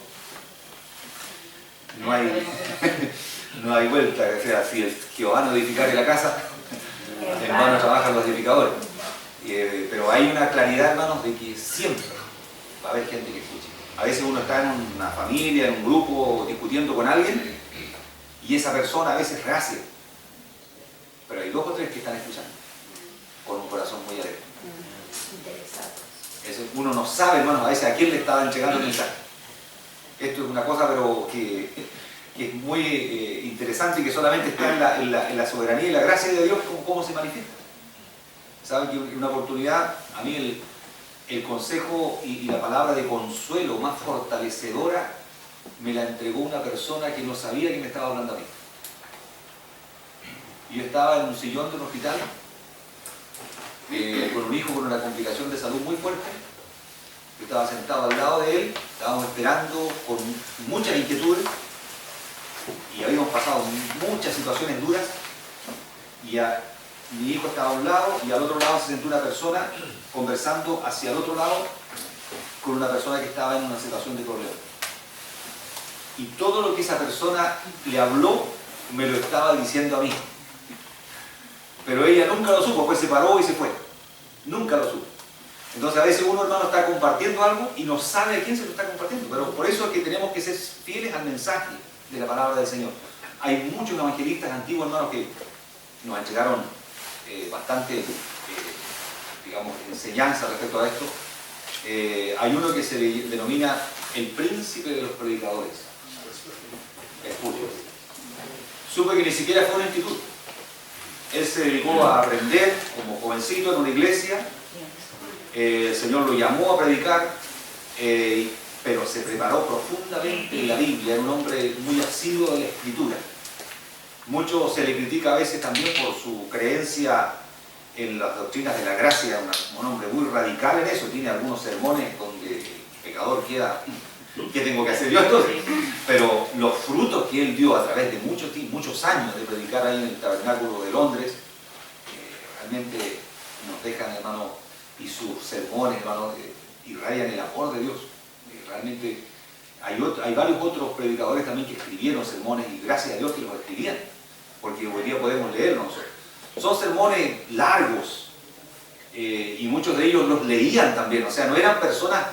no hay vuelta. O sea, si el Jehová no edificare la casa, en vano trabajan los edificadores. Pero hay una claridad, hermanos, de que siempre va a haber gente que escuche. A veces uno está en una familia, en un grupo, discutiendo con alguien, y esa persona a veces reacia. Pero hay 2 o 3 que están escuchando, con un corazón muy abierto. Eso uno no sabe, hermanos, a veces a quién le estaba entregando el mensaje. Esto es una cosa, pero que es muy interesante y que solamente está en la soberanía y la gracia de Dios, cómo se manifiesta. Saben que una oportunidad, a mí el consejo y la palabra de consuelo más fortalecedora me la entregó una persona que no sabía que me estaba hablando a mí. Yo estaba en un sillón de un hospital con un hijo con una complicación de salud muy fuerte. Yo estaba sentado al lado de él, estábamos esperando con muchas inquietudes y habíamos pasado muchas situaciones duras, y mi hijo estaba a un lado y al otro lado se sentó una persona conversando hacia el otro lado con una persona que estaba en una situación de problema. Y todo lo que esa persona le habló me lo estaba diciendo a mí. Pero ella nunca lo supo, pues se paró y se fue. Nunca lo supo. Entonces a veces uno, hermano, está compartiendo algo y no sabe a quién se lo está compartiendo. Pero por eso es que tenemos que ser fieles al mensaje de la palabra del Señor. Hay muchos evangelistas antiguos, hermanos, que nos entregaron bastante, digamos, enseñanza respecto a esto. Hay uno que se denomina el príncipe de los predicadores. Es Julio. Supe que ni siquiera fue un instituto. Él se dedicó a aprender como jovencito en una iglesia. El Señor lo llamó a predicar, pero se preparó profundamente en la Biblia. Era un hombre muy asiduo de la Escritura. Mucho se le critica a veces también por su creencia en las doctrinas de la gracia, un hombre muy radical en eso. Tiene algunos sermones donde el pecador queda, ¿qué tengo que hacer yo entonces? Pero los frutos que él dio a través de muchos años de predicar ahí en el tabernáculo de Londres, realmente nos dejan, hermano, y sus sermones, hermano, irradian el amor de Dios. Realmente hay varios otros predicadores también que escribieron sermones, y gracias a Dios que los escribían, porque hoy día podemos leerlos. Son sermones largos, y muchos de ellos los leían también. O sea, no eran personas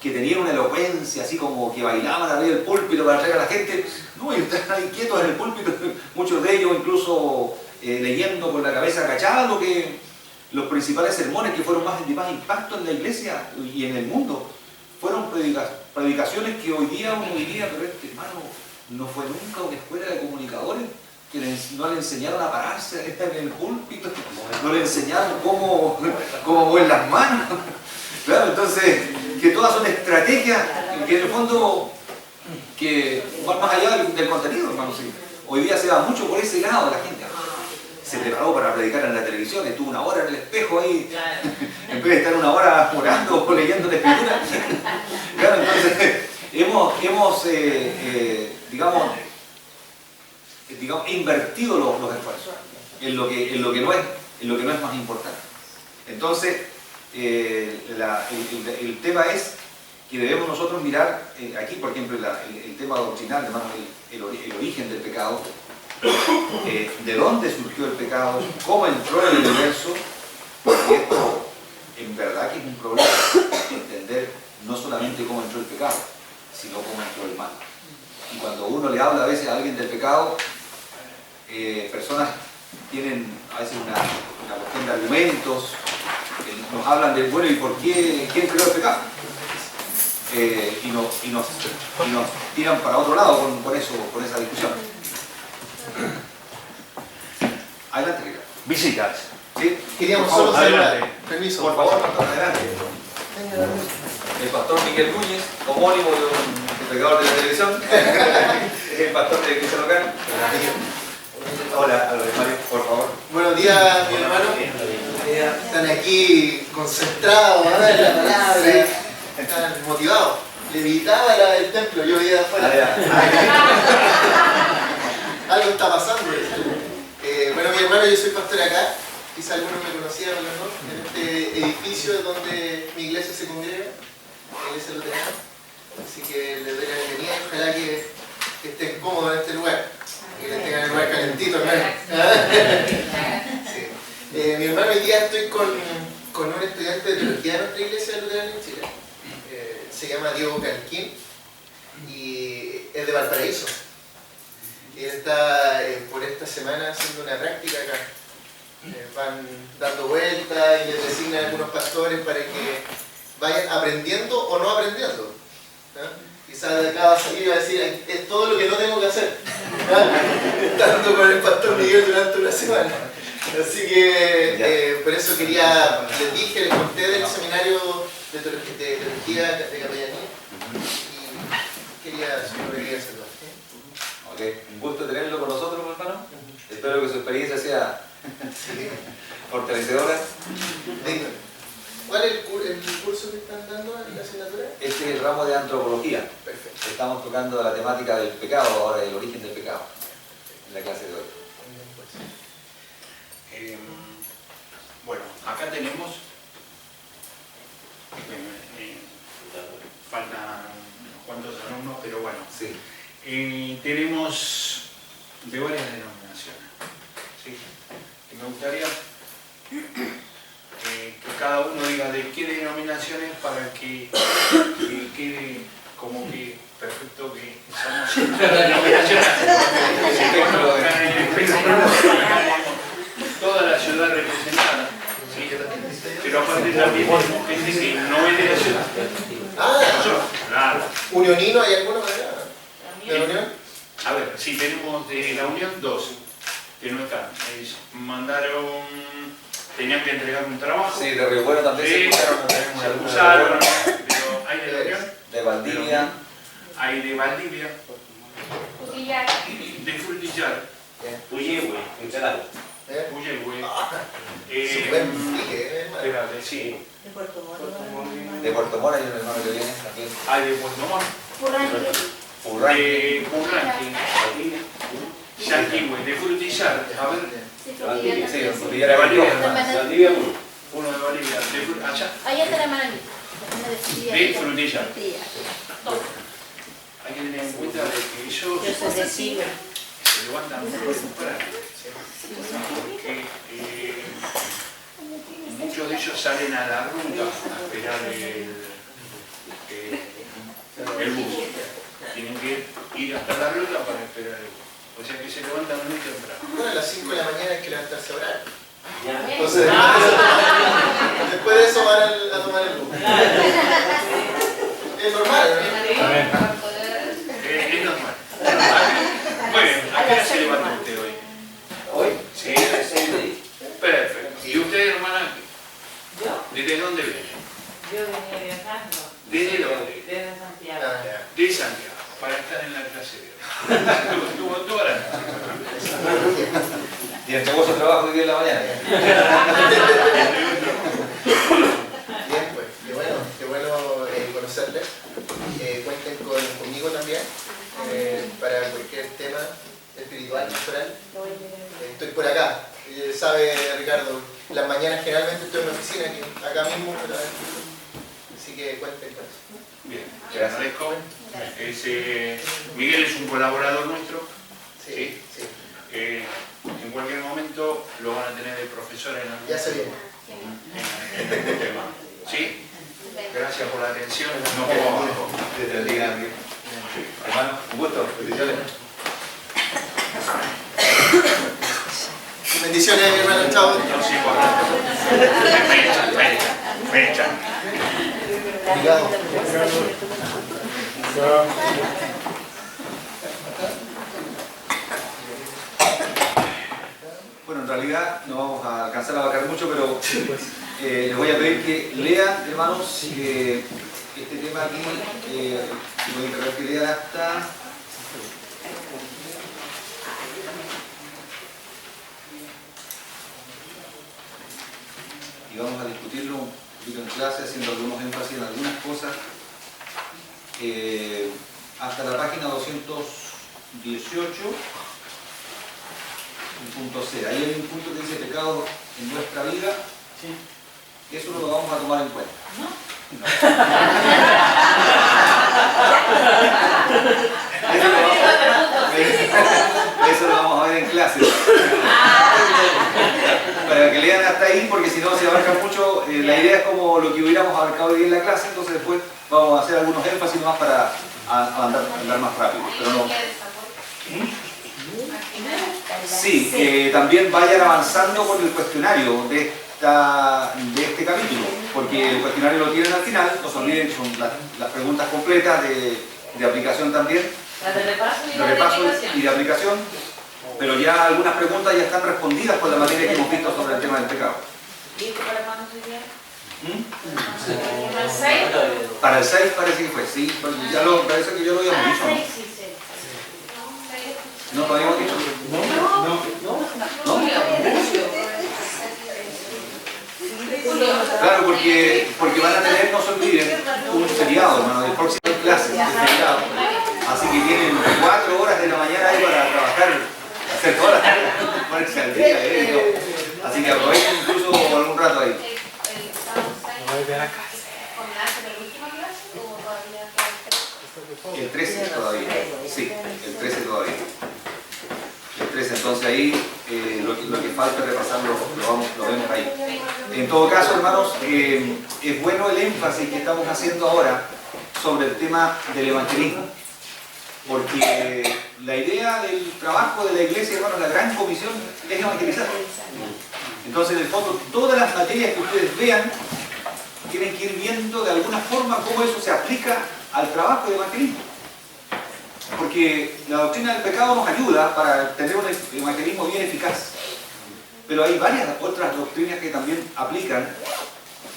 que tenían una elocuencia, así como que bailaban arriba del púlpito para atraer a la gente. No, y estaban ahí quietos en el púlpito, muchos de ellos incluso leyendo con la cabeza agachada los principales sermones que fueron de más impacto en la iglesia y en el mundo. Fueron predicaciones que hoy día uno diría, pero este hermano no fue nunca a una escuela de comunicadores, que no le enseñaron a pararse en el púlpito, no le enseñaron cómo mover las manos. Claro, entonces, que todas son estrategias que en el fondo que van más allá del contenido, hermano. Sí. Hoy día se va mucho por ese lado de la gente. Se preparó para predicar en la televisión, estuvo una hora en el espejo ahí, en vez de estar una hora orando o leyendo la escritura. Claro, entonces hemos digamos, invertido los esfuerzos en lo que no es más importante. Entonces, el tema es que debemos nosotros mirar aquí, por ejemplo, el tema doctrinal, hermano, el origen del pecado, de dónde surgió el pecado, cómo entró en el universo, y esto en verdad que es un problema, entender no solamente cómo entró el pecado, sino cómo entró el mal. Y cuando uno le habla a veces a alguien del pecado, personas tienen a veces una cuestión de argumentos, nos hablan de, bueno, ¿y por qué? ¿Quién creó el pecado? Y nos tiran para otro lado con esa discusión. Adelante, Ricardo. Visitas. ¿Sí? Queríamos solo adelante. saludar. Permiso. Por favor, pastor, adelante. El pastor Miguel Núñez, homónimo de un predicador de la televisión, es el pastor de la iglesia local. Hola, Mario, por favor. Buenos días, mi hermano. Están aquí concentrados, ¿no? En la palabra. Están motivados. Levitaba el templo, yo veía de afuera. Algo está pasando. Bueno, mi hermano, yo soy pastor acá. Quizá algunos me conocían, ¿no? En este edificio donde mi iglesia se congrega, la iglesia luterana. Así que les doy la bienvenida y ojalá que estén cómodos en este lugar. Que les tengan el lugar calentito, hermano. Sí. Mi hermano, hoy día estoy con un estudiante de teología de nuestra iglesia luterana en Chile. Se llama Diego Calquín y es de Valparaíso. Él está por esta semana haciendo una práctica acá. Van dando vueltas y les designan algunos pastores para que vayan aprendiendo o no aprendiendo. Quizás de acá va a salir y va a decir, es todo lo que no tengo que hacer. Estando con el pastor Miguel durante una semana. Así que por eso les conté del seminario de teología de capellanía y quería hacerlo. Ok, un gusto tenerlo con nosotros, hermano. Espero que su experiencia sea fortalecedora. ¿Cuál es el curso que están dando en la asignatura? Este es el ramo de antropología. Perfecto. Estamos tocando la temática del pecado, ahora el origen del pecado, en la clase de hoy. Bueno, acá tenemos, faltan unos cuantos alumnos, pero bueno, Sí. tenemos de varias denominaciones. ¿Sí? Y me gustaría que cada uno diga de qué denominaciones para que quede como que perfecto que somos denominaciones. Toda la ciudad representada. ¿Sí? Pero aparte también tenemos gente que no es de la ciudad. Claro. ¿Unionino hay alguno acá? ¿De la Unión? A ver, sí, tenemos de la Unión 2 que no están. Tenían que entregar un trabajo. Sí, de Río Bueno también se escucharon, no tenemos Se alguna acusaron, de Río Bueno. pero hay de la Unión. De Valdivia. Hay de Valdivia, Cutillar. de Frutillar, Puyehue, en Chalao. Puyehue. Súper pique, hermano. Espérate, sí. De Puerto Montt. De Puerto Montt hay un hermano que viene también. Hay de Puerto Montt, Urrán. de Purranqui, Yanquihue, de Frutillar, a ver, Sí, Valdivia, Sí, Frutillar. Frutillar de era Valdivia. Valdivia. Valdivia 1. uno de Valdivia, allá, Allá está la mano. de Frutillar. Hay que tener en cuenta de que ellos Yo soy de Chile. se levantan muy temprano, porque muchos de ellos salen a la ruta a esperar el bus. Tienen que ir hasta la ruta para esperar el bus. O sea que se levantan muy temprano. Bueno, a las 5 de la mañana hay que levantarse a orar. Ya. Entonces, después de eso van a tomar el bus. Es normal, ¿no? Es normal. Muy bien, ¿a qué hora se levanta usted hoy? Hoy, Sí. 6:30. Perfecto. ¿Y usted, hermana? ¿Yo? ¿Desde dónde viene? Yo venía viajando. ¿Desde dónde? Desde Santiago. Ah, ya. De Santiago, para estar en la clase de hoy. Estuvo toda la noche. Y entregó su trabajo hoy día en la mañana. Bien, pues, qué bueno conocerles. Cuenten conmigo también para cualquier tema espiritual, pastoral. Estoy por acá. Sabe, Ricardo, las mañanas generalmente estoy en la oficina, aquí, acá mismo, pero, así que cuenten con eso. Bien, te agradezco. Miguel es un colaborador nuestro. Sí, sí. En cualquier momento lo van a tener de profesor en algún Ya se viene. tema. ¿Sí? Gracias por la atención. No pongo abajo. Que te bendiga, amigo. Hermano, un gusto. Bendiciones. Bendiciones, mi hermano. Chao. No sigo hablando. Fecha. Obrigado. Bueno, en realidad no vamos a alcanzar a abarcar mucho, pero les voy a pedir que lean, hermanos, este tema aquí. Voy a encargar que lean hasta... Y vamos a discutirlo un poquito en clase, haciendo algunos énfasis en algunas cosas. Hasta la página 218. Punto C. Ahí hay un punto que dice pecado en nuestra vida. Sí. Eso lo vamos a tomar en cuenta. No. Eso lo vamos a ver en clase. Para que lean hasta ahí, porque si no se abarca mucho. La idea es como lo que hubiéramos abarcado hoy en la clase, entonces después vamos a hacer algunos énfasis más para andar más rápido. Pero no. Sí, también vayan avanzando con el cuestionario de este capítulo, porque el cuestionario lo tienen al final, no se olviden que son las preguntas completas de aplicación también, La de repaso y de la de repaso aplicación. y de aplicación, pero ya algunas preguntas ya están respondidas por la materia que hemos visto sobre el tema del pecado. ¿Listo para cuándo se viene? ¿Mm? ¿Para el 6? Para el 6 parece que fue, sí, parece que yo lo habíamos dicho, ¿no? Sí, sí. ¿No lo habíamos dicho? ¿No? Claro, porque van a tener, no se olviden, un feriado, hermano, el próximo clase, de feriado. Así que tienen 4 horas de la mañana ahí para trabajar, hacer todas las tareas, ponerse al día, así que aprovechen incluso algún rato ahí. El 13 todavía, sí, el 13 todavía. El 13, entonces ahí lo que falta repasarlo lo vemos ahí. En todo caso, hermanos, es bueno el énfasis que estamos haciendo ahora sobre el tema del evangelismo, porque la idea del trabajo de la iglesia, hermanos, la gran comisión es evangelizar. Entonces, en el fondo, todas las materias que ustedes vean tienen que ir viendo de alguna forma cómo eso se aplica al trabajo de evangelismo. Porque la doctrina del pecado nos ayuda para tener un evangelismo bien eficaz. Pero hay varias otras doctrinas que también aplican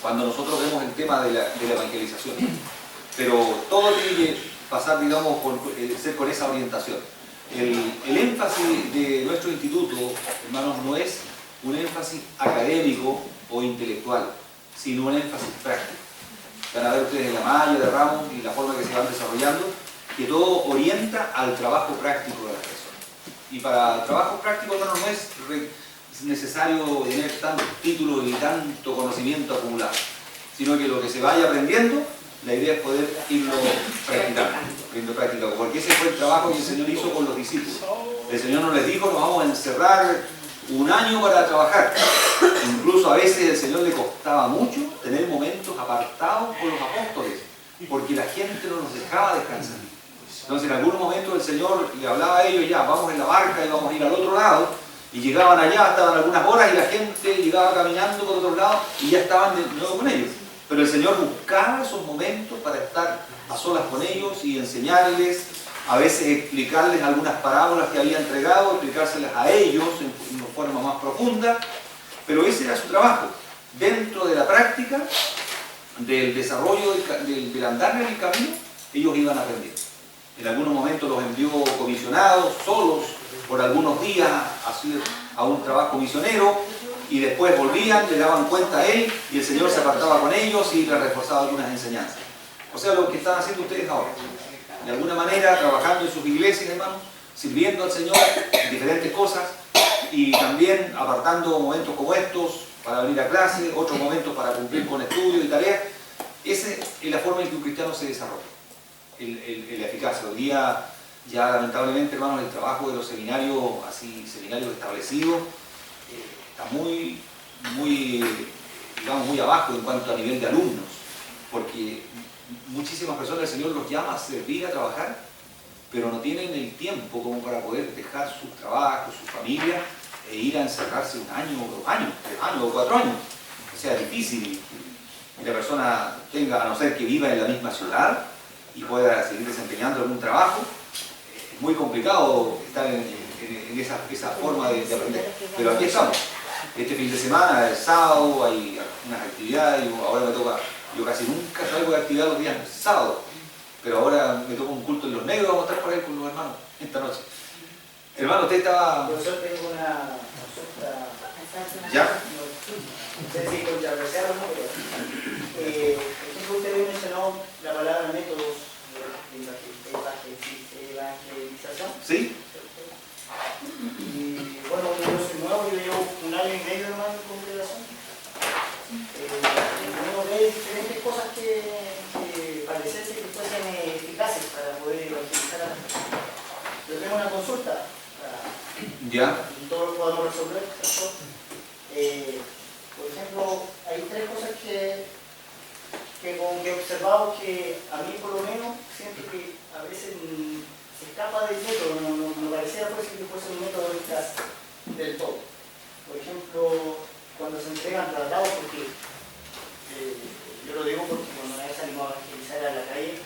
cuando nosotros vemos el tema de la evangelización. Pero todo tiene que pasar, digamos, ser con esa orientación. El énfasis de nuestro instituto, hermanos, no es un énfasis académico o intelectual, sino un énfasis práctico. Van a ver ustedes en la malla de ramos y la forma que se van desarrollando, que todo orienta al trabajo práctico de las personas. Y para trabajo práctico, hermanos, no es necesario tener tantos títulos y tanto conocimiento acumulado, sino que lo que se vaya aprendiendo, la idea es poder irlo practicando, porque ese fue el trabajo que el Señor hizo con los discípulos. El Señor nos les dijo, nos vamos a encerrar 1 año para trabajar. Incluso a veces el Señor le costaba mucho tener momentos apartados con los apóstoles, porque la gente no nos dejaba descansar. Entonces en algunos momentos el Señor le hablaba a ellos, ya, vamos en la barca y vamos a ir al otro lado, y llegaban allá, estaban algunas horas y la gente llegaba caminando por otro lado y ya estaban de nuevo con ellos. Pero el Señor buscaba esos momentos para estar a solas con ellos y enseñarles, a veces explicarles algunas parábolas que había entregado, explicárselas a ellos en una forma más profunda, pero ese era su trabajo. Dentro de la práctica, del desarrollo del andar en el camino, ellos iban aprendiendo. En algunos momentos los envió comisionados, solos, por algunos días a un trabajo misionero, y después volvían, le daban cuenta a él, y el Señor se apartaba con ellos y les reforzaba algunas enseñanzas. O sea, lo que están haciendo ustedes ahora. De alguna manera, trabajando en sus iglesias, hermanos, sirviendo al Señor en diferentes cosas, y también apartando momentos como estos para venir a clase, otros momentos para cumplir con estudios y tareas. Esa es la forma en que un cristiano se desarrolla, la eficacia. Hoy día, ya lamentablemente, hermanos, el trabajo de los seminarios, seminarios establecidos, está muy abajo en cuanto a nivel de alumnos, porque muchísimas personas el Señor los llama a servir, a trabajar, pero no tienen el tiempo como para poder dejar sus trabajos, su familia, e ir a encerrarse 1 año, 2 años, 3 años o 4 años. O sea, es difícil que la persona tenga, a no ser que viva en la misma ciudad y pueda seguir desempeñando algún trabajo, es muy complicado estar en esa forma de aprender. Pero aquí estamos. Este fin de semana, el sábado, hay unas actividades, ahora me toca, yo casi nunca salgo de actividad los días sábados, pero ahora me toca un culto en Los Negros, vamos a estar por ahí con los hermanos esta noche. Hermano, usted estaba... Yo tengo una consulta. ¿Ya? No sé si controversial o no, pero por ejemplo, usted había mencionado la palabra métodos de evangelización. ¿Sí? Y bueno, yo soy nuevo, yo llevo 1 año y medio nomás en congregación. Uno ve diferentes cosas que pareciese que fuesen eficaces para poder evangelizar a la gente. Yo tengo una consulta para ¿Ya? que todos lo podamos resolver, ¿cierto? Por ejemplo, hay 3 cosas que he observado que a mí por lo menos siento que a veces se escapa del método, no pareciera que fuese un método eficaz del todo. Por ejemplo, cuando se entregan tratados, porque yo lo digo porque cuando una vez salimos a evangelizar a la calle,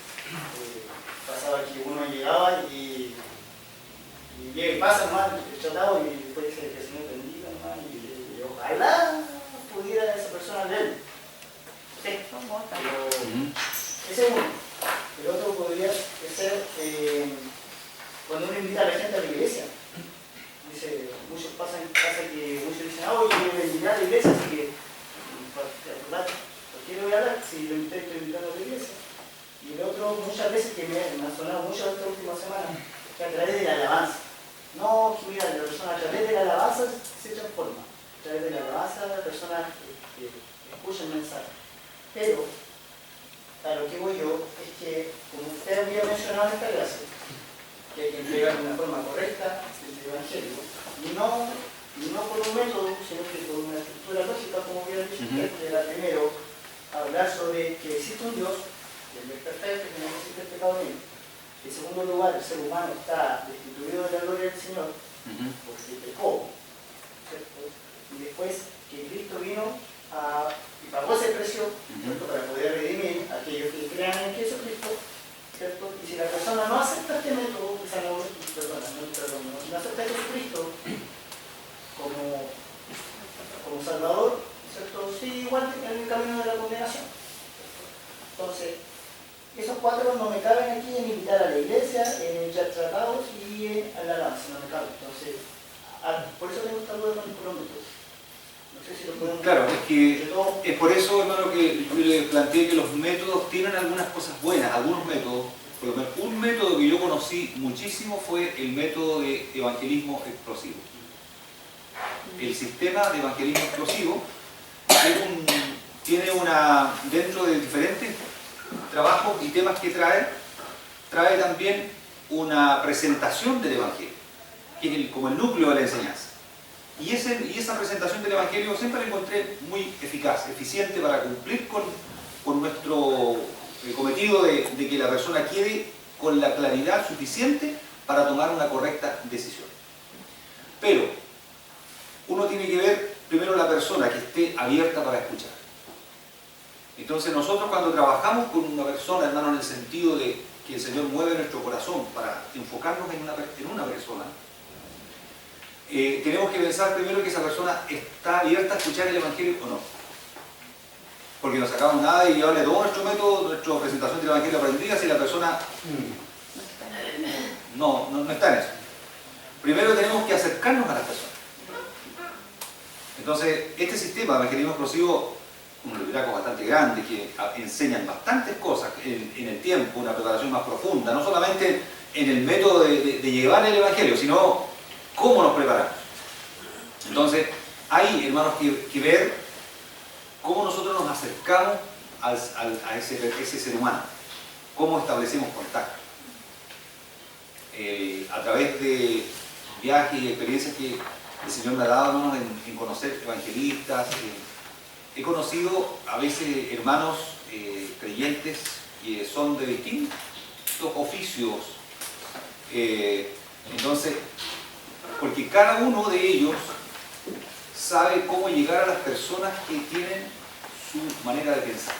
pasaba que uno llegaba y pasa nomás el tratado y después dice que el Señor bendiga nomás y ojalá pudiera esa persona leer. Sí, ese es uno. El otro podría ser cuando uno invita a la gente a la iglesia. Dice, pasa que muchos dicen, oye, yo voy a invitar a la iglesia, así que, ¿por qué le voy a hablar si lo estoy invitando a la iglesia? Y el otro, muchas veces que me ha sonado mucho esta última semana, que a través de la alabanza. No, que mira, la persona a través de la alabanza se transforma. A través de la alabanza la persona escucha el mensaje. Pero, a lo que voy yo, es que, como usted había mencionado en esta clase, que hay que entregar de una forma correcta el evangelio, y no por un método, sino que por una estructura lógica, como hubiera dicho usted, que era primero hablar sobre que existe un Dios, que es perfecto, que no existe el pecado en él. En segundo lugar, el ser humano está destituido de la gloria del Señor, porque pecó, ¿cierto? Y después que Cristo vino y pagó ese precio, ¿cierto? Para poder redimir a aquellos que crean en Jesucristo, ¿cierto? Y si la persona no acepta este método, no acepta a Jesucristo como Salvador, ¿cierto? Sí, igual en el camino de la condenación. Entonces, esos 4 no me caben aquí en invitar a la iglesia, en echar tratados y en la alabanza, no me caben. Entonces, por eso tengo esta duda con los métodos. No sé si lo podemos... Claro, es que es por eso, hermano, que yo le planteé que los métodos tienen algunas cosas buenas, algunos métodos. Por lo menos un método que yo conocí muchísimo fue el método de evangelismo explosivo. El sistema de evangelismo explosivo tiene dentro de diferentes trabajos y temas que trae también una presentación del evangelio, que es como el núcleo de la enseñanza. Y esa presentación del evangelio siempre la encontré muy eficaz, eficiente para cumplir con cometido de que la persona quede con la claridad suficiente para tomar una correcta decisión. Pero uno tiene que ver primero la persona que esté abierta para escuchar. Entonces nosotros cuando trabajamos con una persona, hermano, en el sentido de que el Señor mueve nuestro corazón para enfocarnos en una persona, tenemos que pensar primero que esa persona está abierta a escuchar el Evangelio o no. Porque no sacamos nada y llevarle todo nuestro método, nuestra presentación del Evangelio aprendida si la persona no está en eso. Primero tenemos que acercarnos a las personas. Entonces, este sistema de evangelismo explosivo, un liderazgo bastante grande, que enseñan bastantes cosas en el tiempo, una preparación más profunda, no solamente en el método de llevar el Evangelio, sino cómo nos preparamos. Entonces, hay, hermanos, que ver cómo nosotros nos acercamos a ese ser humano, cómo establecemos contacto. A través de viajes y experiencias que el Señor me ha dado, hermanos, en conocer evangelistas, he conocido a veces hermanos creyentes que son de distintos oficios. Entonces, porque cada uno de ellos sabe cómo llegar a las personas que tienen su manera de pensar.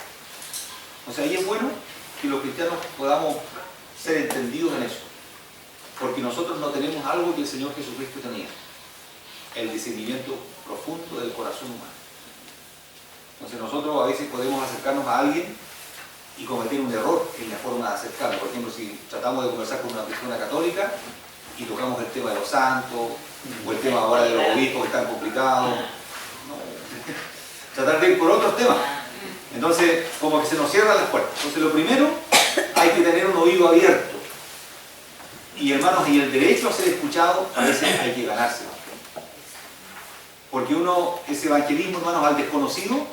O sea, ahí es bueno que los cristianos podamos ser entendidos en eso, porque nosotros no tenemos algo que el Señor Jesucristo tenía, el discernimiento profundo del corazón humano. Entonces nosotros a veces podemos acercarnos a alguien y cometer un error en la forma de acercarnos. Por ejemplo, si tratamos de conversar con una persona católica y tocamos el tema de los santos, o el tema ahora de los obispos que están complicados, tratar de ir por otros temas. Entonces, como que se nos cierran las puertas. Entonces, lo primero, hay que tener un oído abierto. Y hermanos, y el derecho a ser escuchado, a veces hay que ganárselo. Porque ese evangelismo, hermanos, al desconocido,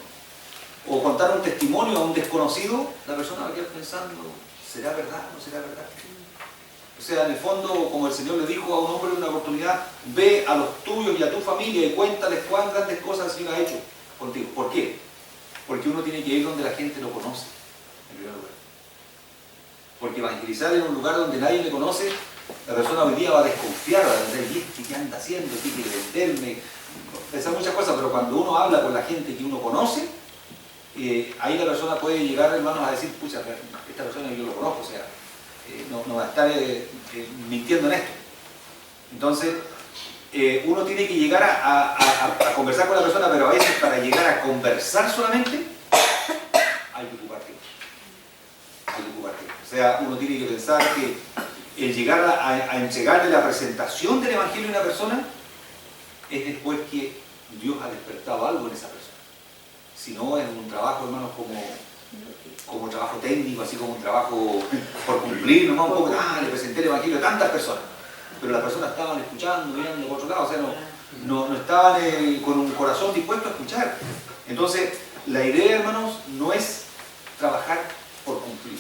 o contar un testimonio a un desconocido, la persona va a quedar pensando, ¿será verdad o no será verdad? O sea, en el fondo, como el Señor le dijo a un hombre en una oportunidad, ve a los tuyos y a tu familia y cuéntales cuán grandes cosas el Señor ha hecho contigo. ¿Por qué? Porque uno tiene que ir donde la gente lo conoce, en primer lugar. Porque evangelizar en un lugar donde nadie le conoce, la persona hoy día va a desconfiar, va a decir, ¿qué anda haciendo? ¿Qué quiere venderme? Pensar muchas cosas, pero cuando uno habla con la gente que uno conoce, ahí la persona puede llegar, hermanos, a decir, pucha, esta persona yo lo conozco, o sea, no va a estar mintiendo en esto. Entonces, uno tiene que llegar a conversar con la persona, pero a veces para llegar a conversar solamente, hay que ocupar tiempo. Hay que ocupar tiempo. O sea, uno tiene que pensar que el llegar a entregarle la presentación del Evangelio a una persona es después que Dios ha despertado algo en esa persona. Si no, es un trabajo, hermanos, como un trabajo técnico, así como un trabajo por cumplir, ¿no? Un poco, le presenté el Evangelio a tantas personas, pero las personas estaban escuchando, mirando por otro lado, o sea, no estaban con un corazón dispuesto a escuchar. Entonces, la idea, hermanos, no es trabajar por cumplir.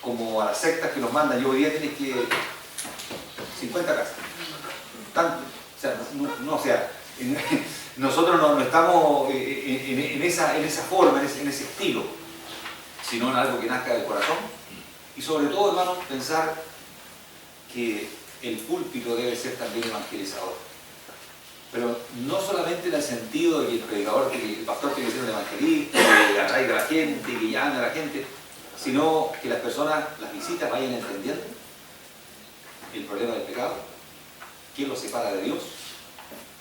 Como a las sectas que nos mandan, yo hoy día tienes que 50 casas. Tanto, o sea, nosotros no estamos en esa forma, en ese estilo, sino en algo que nazca del corazón. Y sobre todo, hermanos, pensar que el púlpito debe ser también evangelizador. Pero no solamente en el sentido de que el predicador, que el pastor tiene que ser un evangelista, que atraiga a la gente, que llame a la gente, sino que las personas, las visitas, vayan entendiendo el problema del pecado, qué los separa de Dios,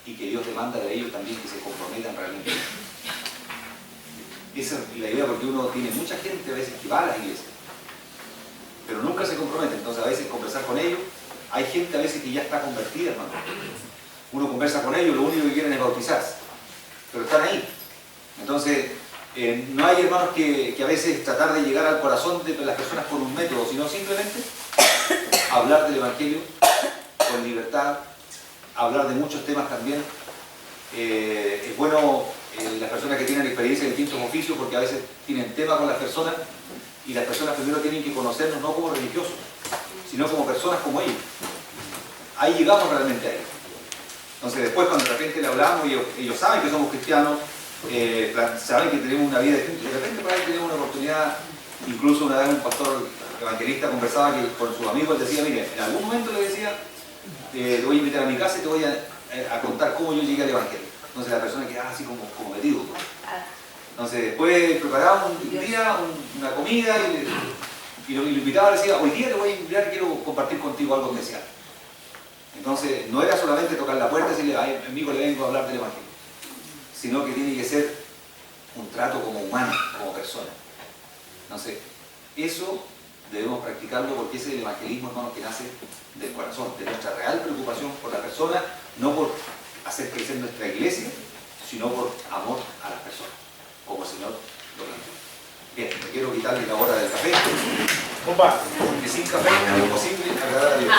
y que Dios demanda de ellos también que se comprometan realmente. Esa es la idea, porque uno tiene mucha gente a veces que va a las iglesias, pero nunca se compromete. Entonces a veces conversar con ellos, hay gente a veces que ya está convertida, hermano. Uno conversa con ellos, lo único que quieren es bautizarse, pero están ahí. Entonces, no hay, hermanos, que a veces tratar de llegar al corazón de las personas con un método, sino simplemente hablar del Evangelio con libertad, hablar de muchos temas también. Es bueno las personas que tienen experiencia en distintos oficios, porque a veces tienen tema con las personas, y las personas primero tienen que conocernos no como religiosos, sino como personas como ellos. Ahí llegamos realmente a ellos. Entonces después, cuando de repente le hablamos y ellos saben que somos cristianos, saben que tenemos una vida distinta. De repente por ahí tenemos una oportunidad, incluso una vez un pastor evangelista conversaba que con sus amigos decía, mire, en algún momento le decía, te voy a invitar a mi casa y te voy a contar cómo yo llegué al evangelio. Entonces la persona quedaba así como metido, ¿no? Entonces después preparaba un día una comida y lo invitaba, le decía, hoy día te voy a invitar y quiero compartir contigo algo especial. Entonces no era solamente tocar la puerta y decirle, ay, amigo, le vengo a hablar del evangelio, sino que tiene que ser un trato como humano, como persona. Entonces, eso debemos practicarlo porque ese es el evangelismo, hermanos, que nace del corazón, de nuestra real preocupación por la persona, no por hacer crecer nuestra iglesia, sino por amor a las personas, como el Señor lo plantea. Bien, no quiero quitarle la hora del café, Compa. porque sin café es imposible agradar a Dios.